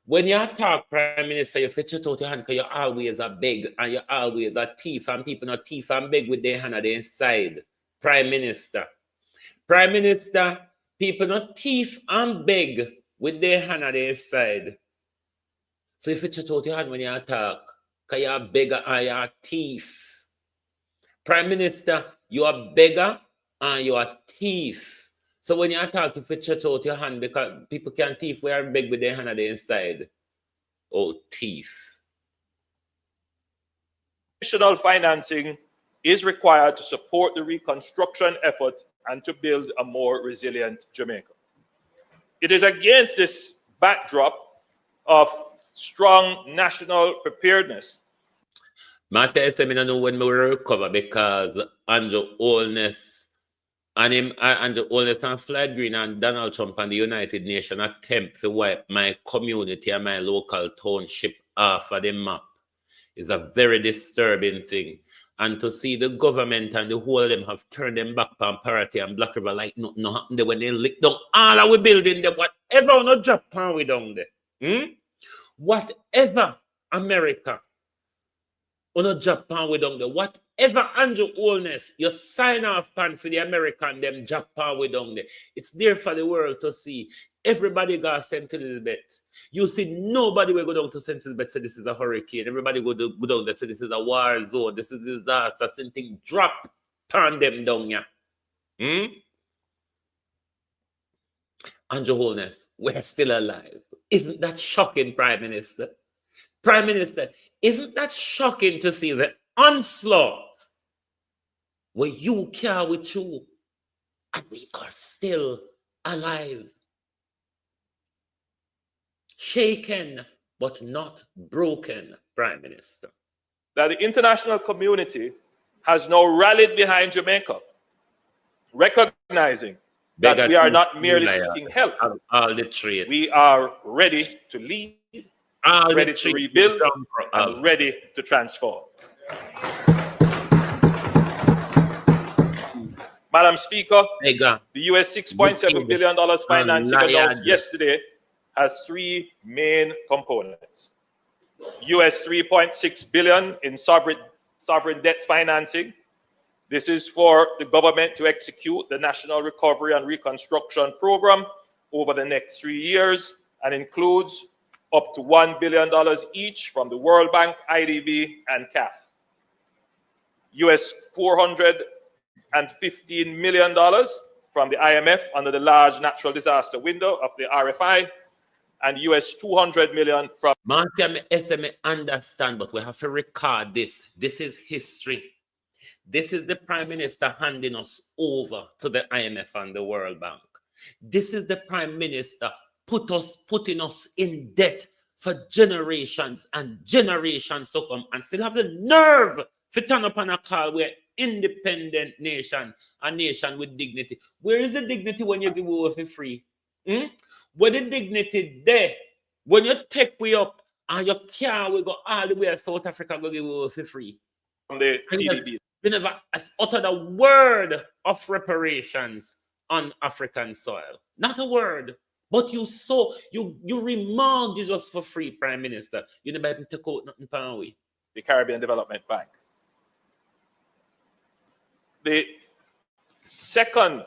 When you talk, Prime Minister, you have to stretch out your hand because you're always a beg and you're always a thief, and people not thief and beg with their hand at the inside. Prime Minister. Prime Minister, people not thief and beg with their hand at the inside. So if you stretch out your hand when you talk, because you're a beggar and you're a thief. Prime Minister, you're a beggar and you're a thief. So when you talk, if you stretch out your hand, because people can't thief where beg with their hand at the inside. Oh, thief. Additional financing is required to support the reconstruction effort and to build a more resilient Jamaica. It is against this backdrop of strong national preparedness. Master I don't know when we will recover because Andrew Holness and Floyd Green and Donald Trump and the United Nations attempt to wipe my community and my local township off of the map is a very disturbing thing. And to see the government and the whole of them have turned them back on Parity and Black River like nothing happened there when they lick down all our building there, whatever on Japan we down there. Whatever America on Japan we down there, whatever Andrew Holness, you sign off pan for the American, them Japan we down there. It's there for the world to see. Everybody got St. Elizabeth. You see nobody will go down to St. Elizabeth say this is a hurricane. Everybody go down there say this is a war zone. This is a disaster. Something drop pan them down here. Andrew Holness, we're still alive. Isn't that shocking, Prime Minister? Prime Minister, isn't that shocking to see the onslaught where you care with you and we are still alive? Shaken but not broken, Prime Minister. That the international community has now rallied behind Jamaica, recognizing that we are not merely seeking help. All the traits. We are ready to lead, ready to rebuild, and ready to transform. Madam Speaker, the US $6.7 billion financing announced yesterday has three main components. US $3.6 billion in sovereign debt financing. This is for the government to execute the National Recovery and Reconstruction Program over the next 3 years and includes up to $1 billion each from the World Bank, IDB, and CAF. US $415 million from the IMF under the large natural disaster window of the RFI, and US $200 million from... Marcia, I understand, but we have to record this. This is history. This is the Prime Minister handing us over to the IMF and the World Bank. This is the Prime Minister putting us in debt for generations and generations to come, and still have the nerve to turn up on a call. We're independent nation, a nation with dignity. Where is the dignity when you give over for free? Where the dignity there when you take we up and your car we go all the way to South Africa go give over for free? From the CDB. We never uttered a word of reparations on African soil. Not a word. But you remarked you just for free, Prime Minister. You never even take out nothing from away. The Caribbean Development Bank. The second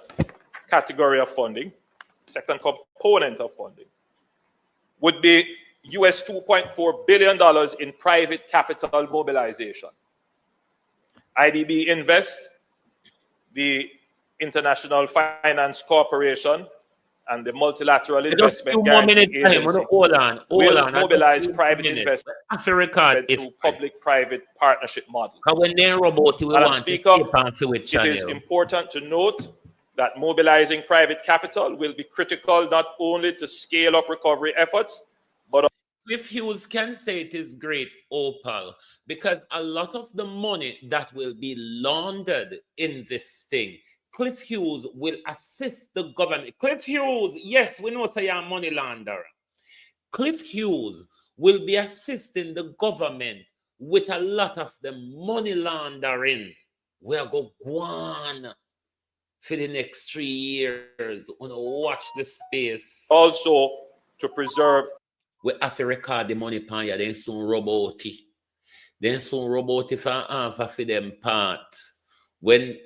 category of funding, second component of funding, would be US $2.4 billion in private capital mobilization. IDB Invest, the International Finance Corporation, and the Multilateral Investment Guarantee Agency will mobilize private investment through public-private partnership models. Madam Speaker, it is important to note that mobilizing private capital will be critical not only to scale up recovery efforts, but Cliff Hughes can say it is great, Opal, because a lot of the money that will be laundered in this thing, Cliff Hughes will assist the government. Cliff Hughes, yes, we know say you're a money launderer. Cliff Hughes will be assisting the government with a lot of the money laundering. We are going to go on for the next 3 years. We watch the space. Also, to preserve. We have to record the money pan ya, then soon robot it. Then soon robot it for half of them part. When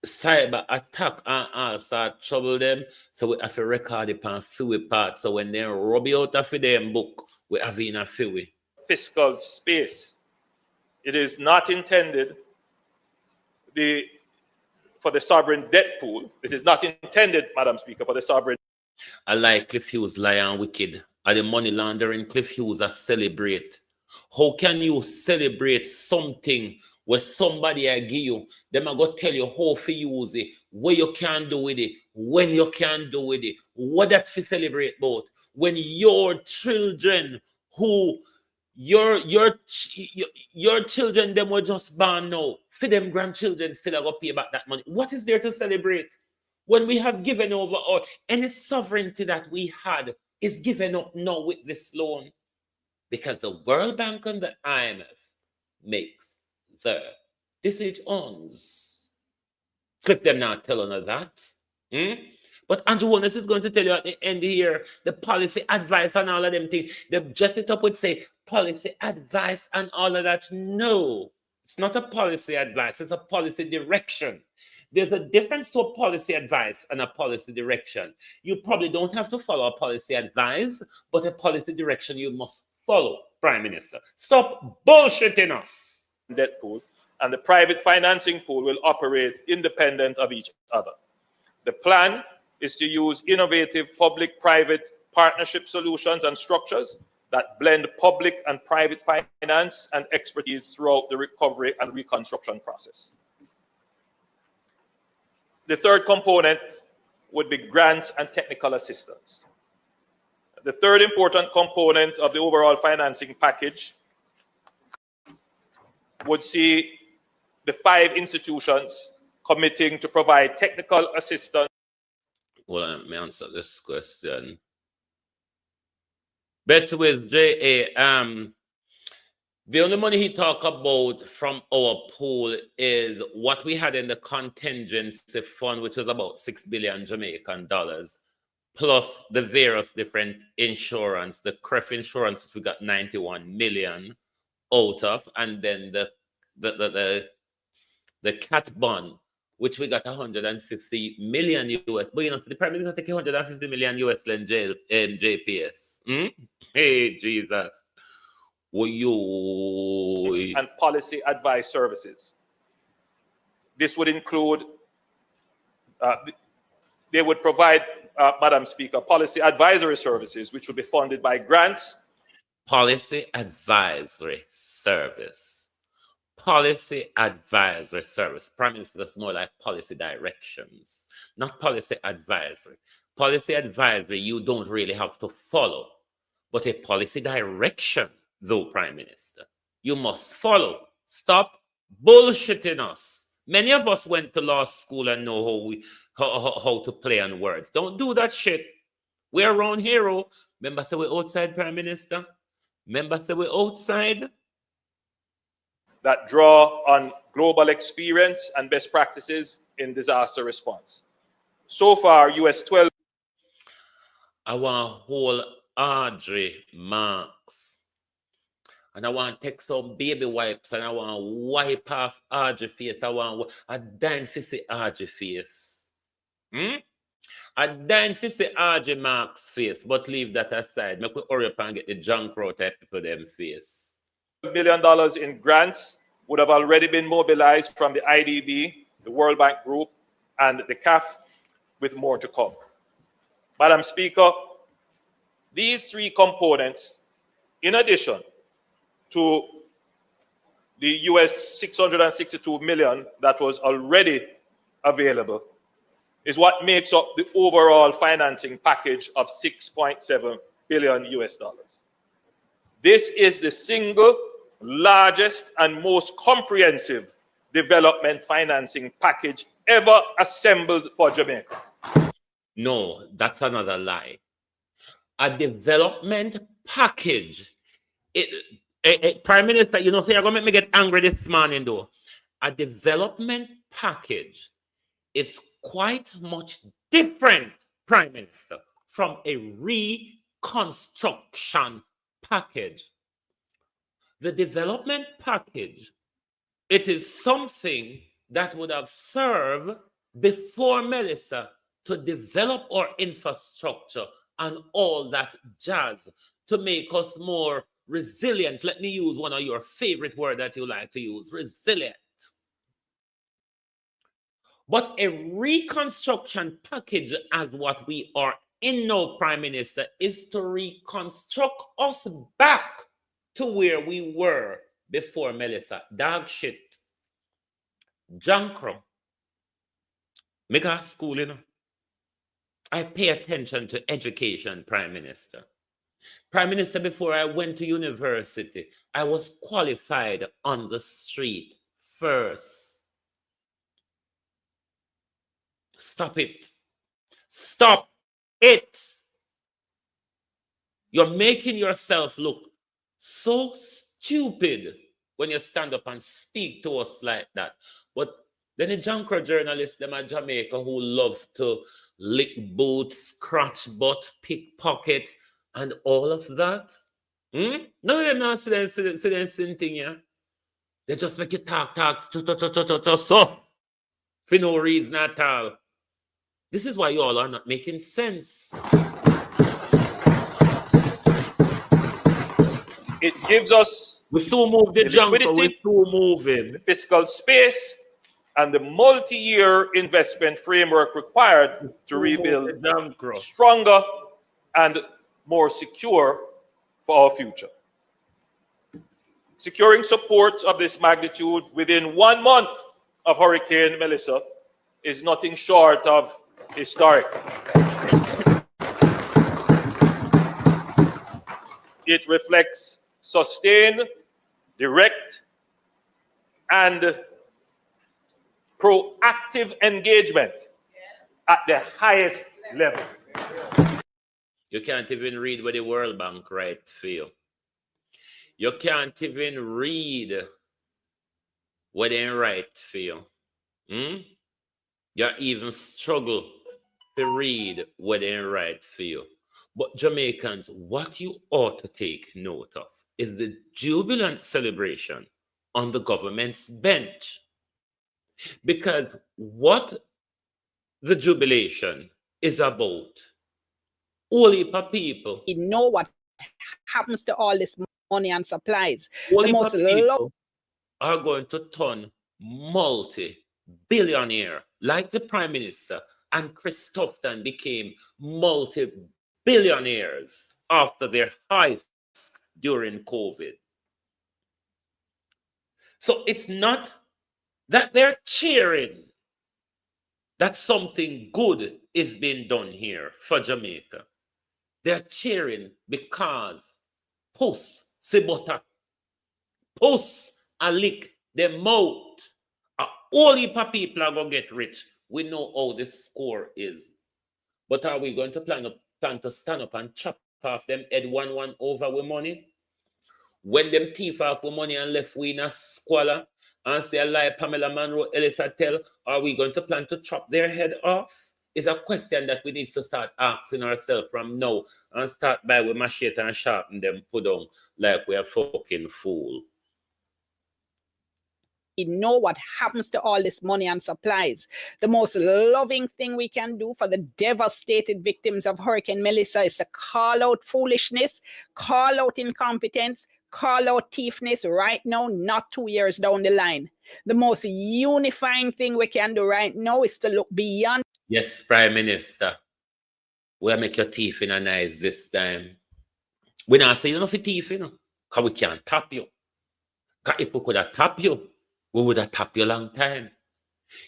cyber attack and all start trouble them, so we have to record it pan few part. So when they rub it out of them book, we have in a few. Fiscal space. It is not intended for the sovereign debt pool. It is not intended, Madam Speaker, for the sovereign. I like Cliff Hughes, lie and wicked. Are the money laundering Cliff Hughes a celebrate? How can you celebrate something where somebody I give you, them I go tell you how to use it, what you can do with it, when you can do with it, what that to celebrate about? When your children who your children them were just born now, for them grandchildren still go pay back that money. What is there to celebrate? When we have given over all any sovereignty that we had is given up now with this loan, because the World Bank and the IMF makes their decisions. Cliff them not telling us that. But Andrew Holness is going to tell you at the end here, the policy advice and all of them things. They dress it up would say policy advice and all of that. No, it's not a policy advice, it's a policy direction. There's a difference to a policy advice and a policy direction. You probably don't have to follow a policy advice, but a policy direction you must follow, Prime Minister. Stop bullshitting us. Debt pool and the private financing pool will operate independent of each other. The plan is to use innovative public-private partnership solutions and structures that blend public and private finance and expertise throughout the recovery and reconstruction process. The third component would be grants and technical assistance. The third important component of the overall financing package would see the 5 institutions committing to provide technical assistance. Well, let me answer this question. Bet with J.A. The only money he talked about from our pool is what we had in the contingency fund, which is about 6 billion Jamaican dollars, plus the various different insurance, the CREF insurance, which we got 91 million out of, and then the CAT bond, which we got 150 million US. But you know, the Prime Minister taking 150 million US in JPS. Hey, Jesus. And policy advice services. This would include, they would provide, Madam Speaker, policy advisory services, which would be funded by grants. Policy advisory service. Policy advisory service. Prime Minister, that's more like policy directions, not policy advisory. Policy advisory, you don't really have to follow, but a policy direction, though, Prime Minister, you must follow. Stop bullshitting us. Many of us went to law school and know how to play on words. Don't do that shit. We're around here. Remember, say we're outside, Prime Minister? Remember, say we're outside? That draw on global experience and best practices in disaster response. So far, US 12. I want whole Audrey Marks. And I want to take some baby wipes and I want to wipe off Audrey face. I want a dime to see Audrey face. A dime to see Audrey Marks face. But leave that aside. Make we hurry up and get the junk out of people them face. $1 billion in grants would have already been mobilized from the IDB, the World Bank Group, and the CAF, with more to come. Madam Speaker, these 3 components, in addition to the US 662 million that was already available, is what makes up the overall financing package of 6.7 billion US dollars. This is the single largest and most comprehensive development financing package ever assembled for Jamaica. No, that's another lie. A development package Prime Minister, you know, say you're going to make me get angry this morning, though. A development package is quite much different, Prime Minister, from a reconstruction package. The development package, it is something that would have served before Melissa to develop our infrastructure and all that jazz to make us more resilient. Let me use one of your favorite words that you like to use, resilient. But a reconstruction package, as what we are in now, Prime Minister, is to reconstruct us back to where we were before Melissa. Dog shit. Jankro. Me go to school, you know. I pay attention to education, Prime Minister. Prime Minister, before I went to university, I was qualified on the street first. Stop it. Stop it. You're making yourself look so stupid when you stand up and speak to us like that. But then the junker journalists, them at Jamaica, who love to lick boots, scratch butt, pickpocket, and all of that. No, they're not saying thing, yeah. They just make you talk, so for no reason at all. This is why you all are not making sense. It gives us we so move the junker, liquidity, we so moving the fiscal space, and the multi-year investment framework required to rebuild stronger and more secure for our future. Securing support of this magnitude within 1 month of Hurricane Melissa is nothing short of historic. It reflects sustained, direct, and proactive engagement at the highest level. You can't even read what the World Bank right for you. You can't even read what they write for you. You even struggle to read what they write for you. But Jamaicans, what you ought to take note of is the jubilant celebration on the government's bench. Because what the jubilation is about, all heap of people. You know what happens to all this money and supplies. All The heap most of people are going to turn multi-billionaire, like the Prime Minister and Chris Tufton became multi-billionaires after their heist during COVID. So it's not that they're cheering that something good is being done here for Jamaica. They're cheering because Puss Sibota, Puss a lick them out. All heap of people are going to get rich. We know how the score is. But are we going to plan to stand up and chop off them head one over with money? When them thief off with money and left we in a squalor and say a lie Pamela Monroe Ellis tell, are we going to plan to chop their head off? It's a question that we need to start asking ourselves from now and start by with machete and sharpen them, put down like we're fucking fool. You know what happens to all this money and supplies. The most loving thing we can do for the devastated victims of Hurricane Melissa is to call out foolishness, call out incompetence, call out thiefness right now, not 2 years down the line. The most unifying thing we can do right now is to look beyond. Yes, Prime Minister. We'll make your teeth in a nice this time. We not say you know for teeth, you know, because we can't tap you. Because if we could have tapped you, we would have tapped you a long time.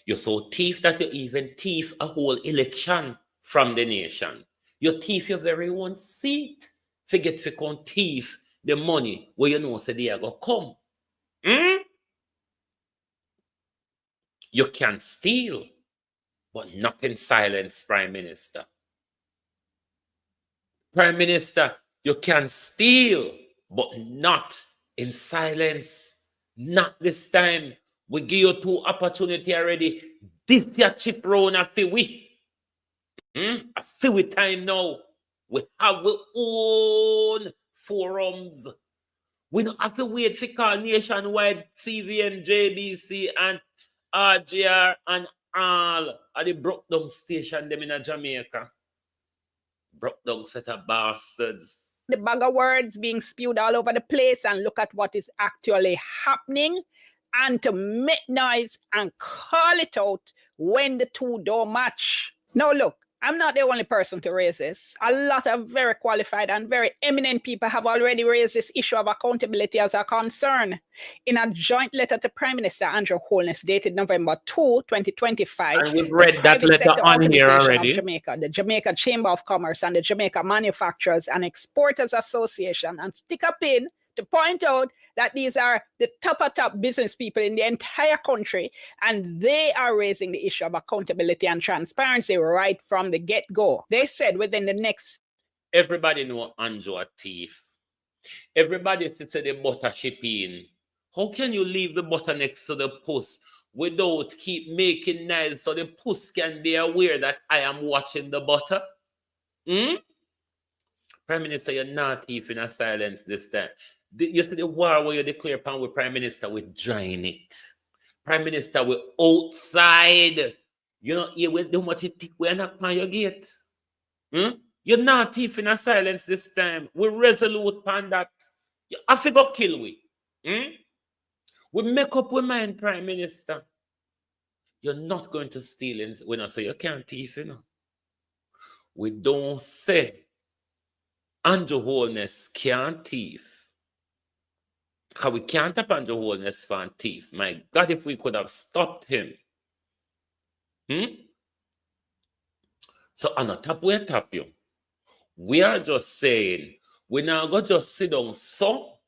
You're so thief that you even thief a whole election from the nation. You thief your very own seat. Forget to come thief the money where you know say they are going to come. You can steal, but not in silence, Prime Minister. Prime Minister, you can steal, but not in silence. Not this time. We give you 2 opportunity already. This your chip round a fi we. A fi we time now. We have our own forums. We don't have to wait for call Nationwide, CVN, JBC, and RGR, and all of the broke down station them in Jamaica. Broke down set of bastards. The bag of words being spewed all over the place, and look at what is actually happening, and to make noise and call it out when the two don't match. Now look, I'm not the only person to raise this. A lot of very qualified and very eminent people have already raised this issue of accountability as a concern. In a joint letter to Prime Minister Andrew Holness dated November 2, 2025, and we've read that letter on here already. Jamaica, the Jamaica Chamber of Commerce, and the Jamaica Manufacturers and Exporters Association, and stick a pin to point out that these are the top business people in the entire country, and they are raising the issue of accountability and transparency right from the get-go. They said within the next... Everybody know Andrew a thief. Everybody sits at the butter shipping. How can you leave the butter next to the puss without keep making noise so the puss can be aware that I am watching the butter? Prime Minister, you're not thief in a silence this time. You see the war where you declare upon with Prime Minister, we're drying it. Prime Minister, we're outside. You know, you will do much you think we're not upon your gate. You're not thief in a silence this time. We're resolute upon that. You have to go kill we. We make up with mind, Prime Minister. You're not going to steal when I say you can't thief, you know. We don't say Andrew Holness can't thief. Because we can't tap Andrew Holness for thief. My God, if we could have stopped him. So on the top, we'll tap you. We are just saying, we now go just sit down so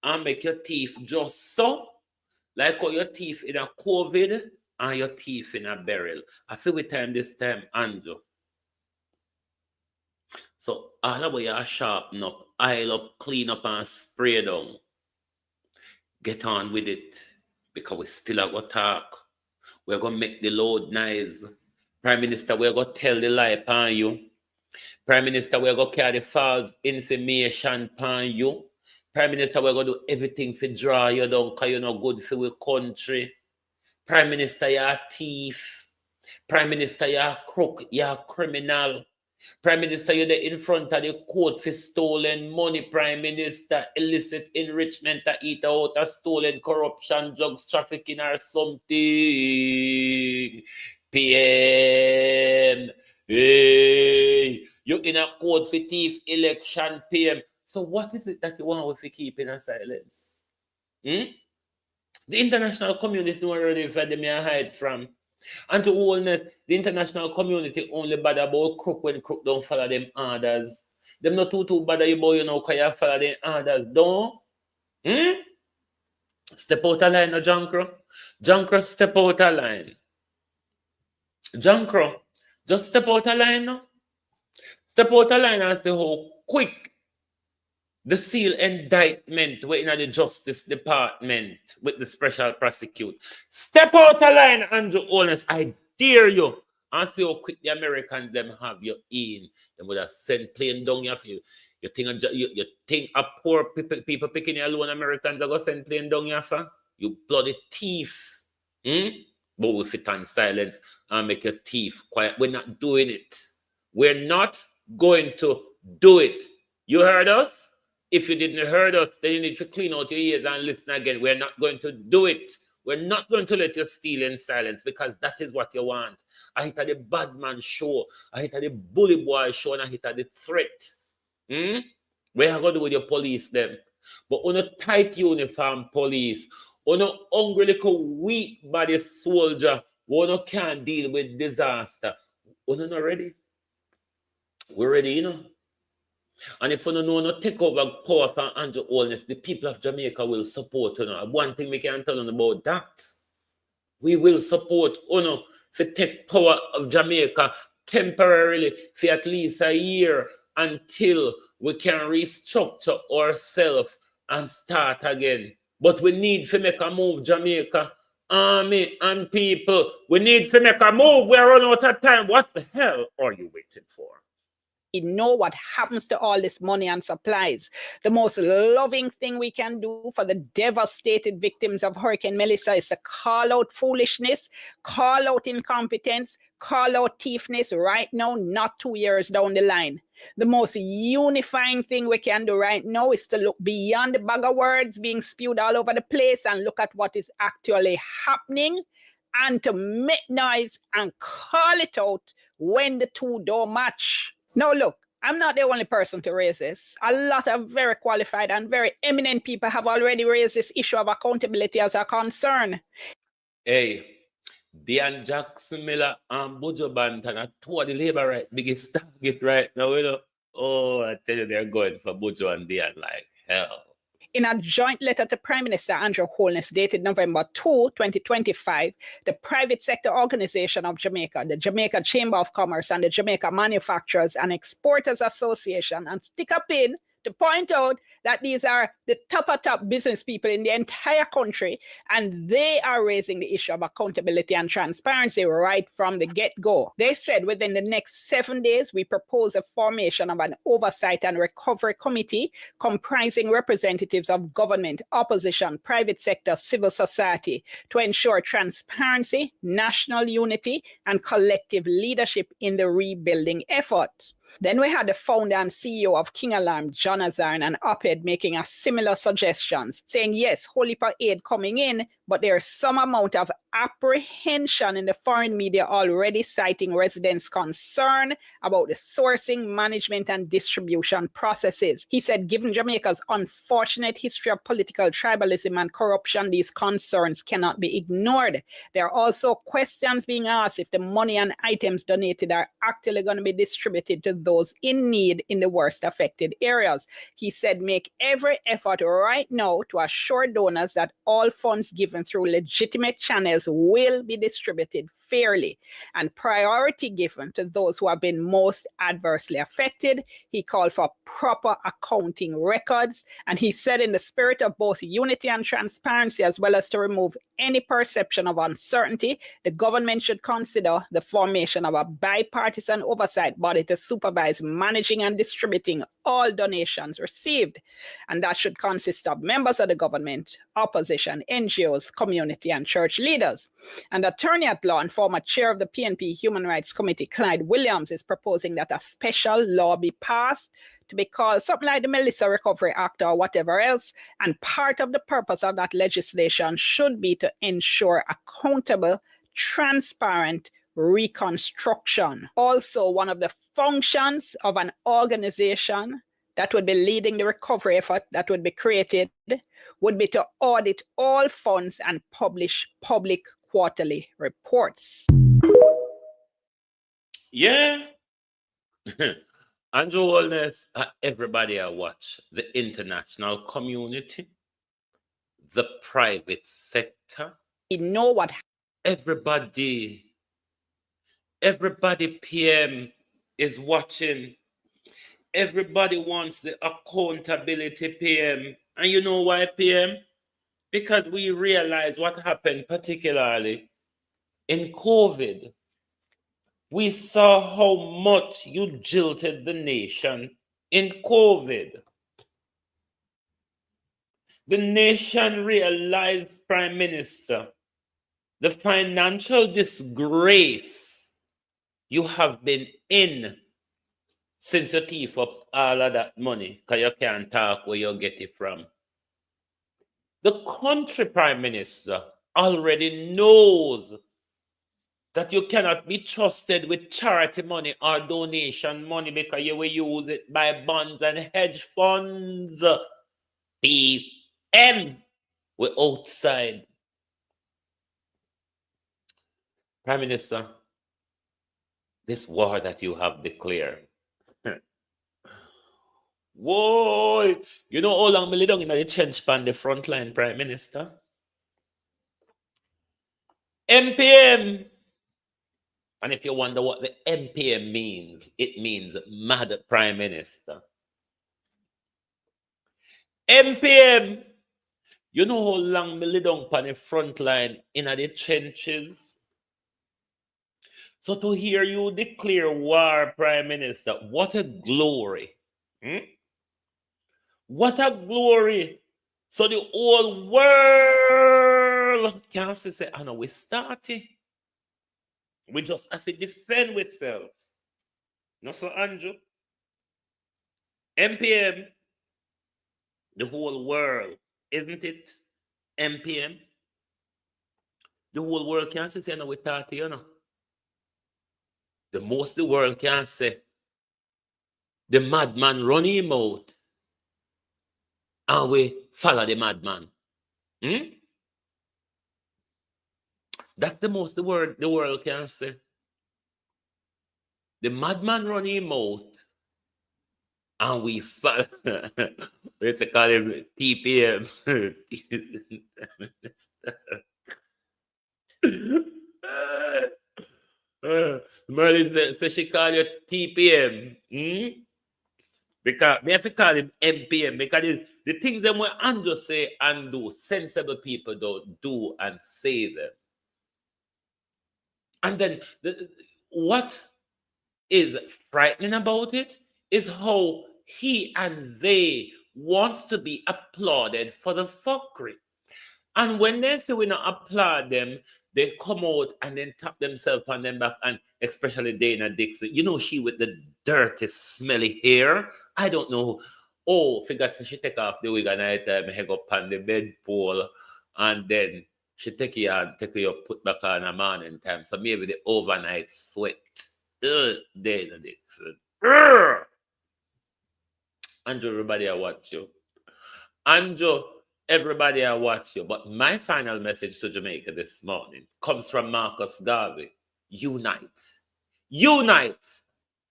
and make your teeth just so, like how your teeth in a COVID and your teeth in a burial. I feel with time this time, Andrew. So all of you are sharpen up, oil up, clean up, and spray down. Get on with it, because we still are going to talk. We're going to make the load nice. Prime Minister, we're going to tell the lie upon you. Prime Minister, we're going to carry false information upon you. Prime Minister, we're going to do everything to draw you down because you're not good for our country. Prime Minister, you're a thief. Prime Minister, you're a crook. You're a criminal. Prime Minister, you're there in front of the court for stolen money. Prime Minister, illicit enrichment to eat out of stolen corruption, drugs trafficking or something. PM. Hey, you're in a court for thief election, PM. So what is it that you want to keep in a silence? The international community don't already where they may hide from. And to Holness, the international community only bother about crook when crook don't follow them orders. Them not too bother you about, you know, because you follow them orders. Don't? Step out of line, no, Jankro. Jankro, step out of line. Jankro, just step out of line, no? Step out of line and say how quick the seal indictment waiting at the Justice Department with the special prosecutor. Step out of line, Andrew Holness. I dare you. And see how quick the Americans them have you in. They would have sent plane down here for you. You think a poor people picking you alone, Americans are going to send plane down here for? You bloody thief. But we fit on silence and make your teeth quiet. We're not doing it. We're not going to do it. You heard us? If you didn't heard us, then you need to clean out your ears and listen again. We're not going to do it. We're not going to let you steal in silence because that is what you want. I hit at the bad man show. I hit at the bully boy show, and I hit at the threat. Where are going to do with your police them? But on a tight uniform police, on a hungry little weak body soldier, one can't deal with disaster. We're not ready. We're ready, you know. And if you don't know no take over power from Andrew Holness, the people of Jamaica will support you. One thing we can tell you about that. We will support to take power of Jamaica temporarily for at least a year until we can restructure ourselves and start again. But we need to make a move, Jamaica. Army and people, we need to make a move. We're running out of time. What the hell are you waiting for? We know what happens to all this money and supplies. The most loving thing we can do for the devastated victims of Hurricane Melissa is to call out foolishness, call out incompetence, call out thiefness right now, not 2 years down the line. The most unifying thing we can do right now is to look beyond the bag of words being spewed all over the place and look at what is actually happening and to make noise and call it out when the two don't match. Now, look, I'm not the only person to raise this. A lot of very qualified and very eminent people have already raised this issue of accountability as a concern. Hey, Dean Jackson Miller and Buju Banton are two of the labor right biggest target right now. You know? Oh, I tell you, they're going for Buju and Dean like hell. In a joint letter to Prime Minister Andrew Holness dated November 2, 2025, the private sector organization of Jamaica, the Jamaica Chamber of Commerce and the Jamaica Manufacturers and Exporters Association, and stick a pin to point out that these are the top business people in the entire country, and they are raising the issue of accountability and transparency right from the get-go. They said within the next 7 days, we propose a formation of an oversight and recovery committee comprising representatives of government, opposition, private sector, civil society to ensure transparency, national unity, and collective leadership in the rebuilding effort. Then we had the founder and CEO of King Alarm, John Azar, and an op-ed making a similar suggestions, saying yes, whole heap of aid coming in, but there's some amount of apprehension in the foreign media already citing residents' concern about the sourcing, management, and distribution processes. He said, given Jamaica's unfortunate history of political tribalism and corruption, these concerns cannot be ignored. There are also questions being asked if the money and items donated are actually going to be distributed to those in need in the worst affected areas. He said, make every effort right now to assure donors that all funds given through legitimate channels will be distributed fairly and priority given to those who have been most adversely affected. He called for proper accounting records, and he said in the spirit of both unity and transparency, as well as to remove any perception of uncertainty, the government should consider the formation of a bipartisan oversight body to supervise managing and distributing all donations received, and that should consist of members of the government, opposition, NGOs, community, and church leaders. And attorney at law and former chair of the PNP Human Rights Committee, Clyde Williams, is proposing that a special law be passed to be called something like the Melissa Recovery Act or whatever else. And part of the purpose of that legislation should be to ensure accountable, transparent reconstruction. Also, one of the functions of an organization that would be leading the recovery effort that would be created would be to audit all funds and publish public quarterly reports. Yeah. Andrew Holness, everybody I watch, the international community, the private sector. You know what? Everybody PM is watching. Everybody wants the accountability, PM. And you know why, PM? Because we realize what happened, particularly in COVID. We saw how much you jilted the nation in COVID. The nation realized, Prime Minister, the financial disgrace you have been in since you thief up all of that money, because you can't talk where you get it from. The country, Prime Minister, already knows that you cannot be trusted with charity money or donation money because you will use it by bonds and hedge funds. PM, we're outside. Prime Minister, this war that you have declared, whoa, you know how long we live in the trench span, the front line, Prime Minister? MPM, And if you wonder what the MPM means, it means Mad Prime Minister. MPM, you know how long me lay down on the front line in the trenches? So to hear you declare war, Prime Minister, what a glory. What a glory. So the whole world can say, I know we started. We just have to defend ourselves. No, Sir Andrew. MPM, the whole world, isn't it? MPM. The whole world can say, I know we started, you know. The most the world can say, the madman run him out, and we follow the madman. That's the most the world can say. The madman run him out, and we follow. Let's call him TPM. Merlin says she call you TPM. Because me have to call him MPM because the things that we Andrew say and do, sensible people don't do and say them. And then what is frightening about it is how he and they wants to be applauded for the fuckery. And when they say we not applaud them, they come out and then tap themselves on them back, and especially Dana Dixon. You know, she with the dirty, smelly hair. I don't know. Oh, forgot she take off the wig and I hang up on the bed pole, and then she take you and put back on a morning time. So maybe the overnight sweat. Dana Dixon. Andrew, everybody I watch you. Andrew, everybody I watch you. But my final message to Jamaica this morning comes from Marcus Garvey. Unite. Unite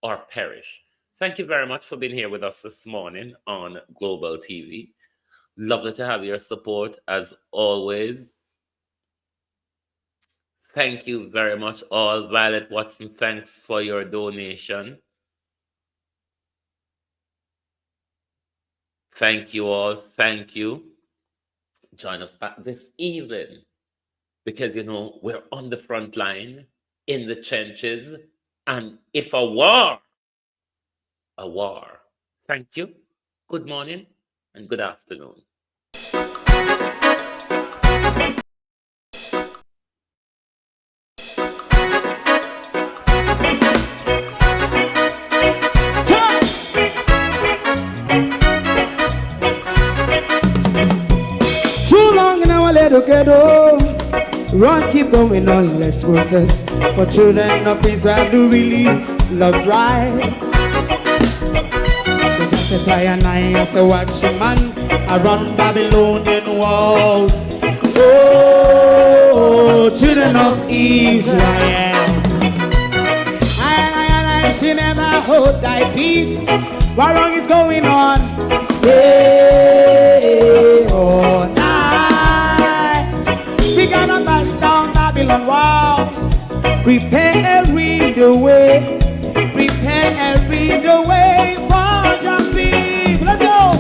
or perish. Thank you very much for being here with us this morning on Global TV. Lovely to have your support as always. Thank you very much all. Violet Watson, thanks for your donation. Thank you all. Thank you. Join us back this evening because, you know, we're on the front line, in the trenches, and if a war. Thank you. Good morning and good afternoon. Ghetto, run, keep going on, let's process. For children of Israel do really love rights. So just as I and I as a watching man, I run Babylonian walls. Oh, children of Israel, I should never hold thy peace. What wrong is going on? Day or night. We gonna bust down Babylon walls. Prepare every the way. Prepare every the way for your people. Let's go.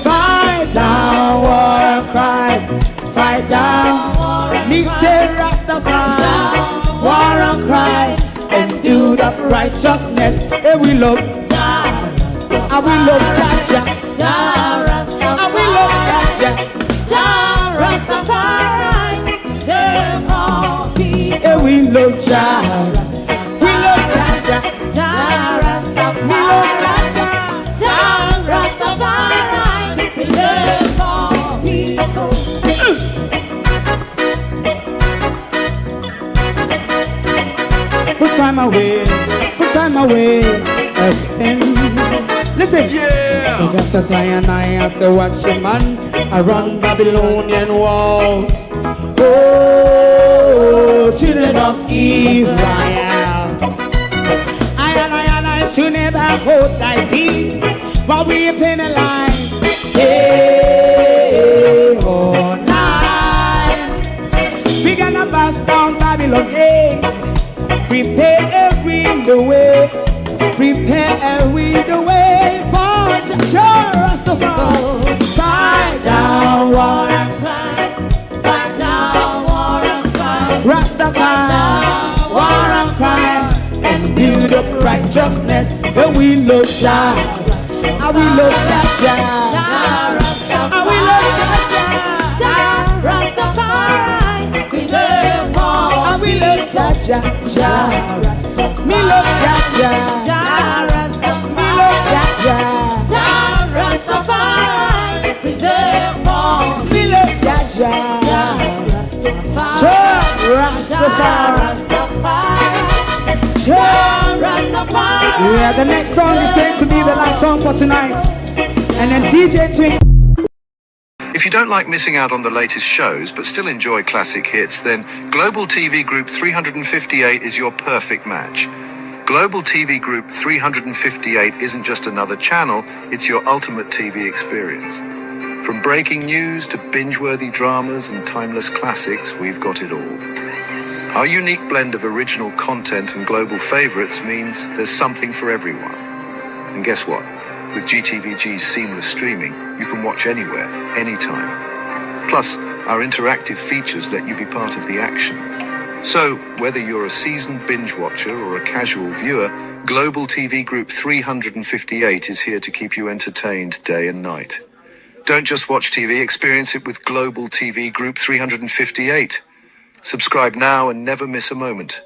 Fight down war and crime. Fight down war and crime. Say Rastafari. War and crime. And do that righteousness. And we love Jah. And we love Jah. Jah Rastafari. And we love Jah. Jah Rastafari. And we love Jah. We love Jah. Jah Rastafari. We love Jah. Jah Rastafari. Preserve all people. Put time away. Put time away again. Listen. Yeah. So just as I and I as a watching man, I run Babylonian walls. Oh, children of Israel, I should never hold thy peace while we penalize day or night. We gonna bust down Babylon gates, prepare way. Prepare we the way for Jah Rastafari. Fight down war and crime. Fight down war and crime. Rastafari, war and crime. And build up righteousness. And we love Jah. And we love Jah. And we love Jah. Rastafari, preserve all. And we love Jah. Me love Jah. Me love Jah. Rastafari, preserve all. Me love Jah. Rastafari. Yeah, the next song is going to be the last song for tonight. And then DJ Twink. If you don't like missing out on the latest shows but still enjoy classic hits, then Global TV Group 358 is your perfect match. Global TV Group 358 isn't just another channel, it's your ultimate TV experience. From breaking news to binge-worthy dramas and timeless classics, we've got it all. Our unique blend of original content and global favorites means there's something for everyone. And guess what? With GTVG's seamless streaming, you can watch anywhere, anytime. Plus, our interactive features let you be part of the action. So, whether you're a seasoned binge watcher or a casual viewer, Global TV Group 358 is here to keep you entertained day and night. Don't just watch TV, experience it with Global TV Group 358. Subscribe now and never miss a moment.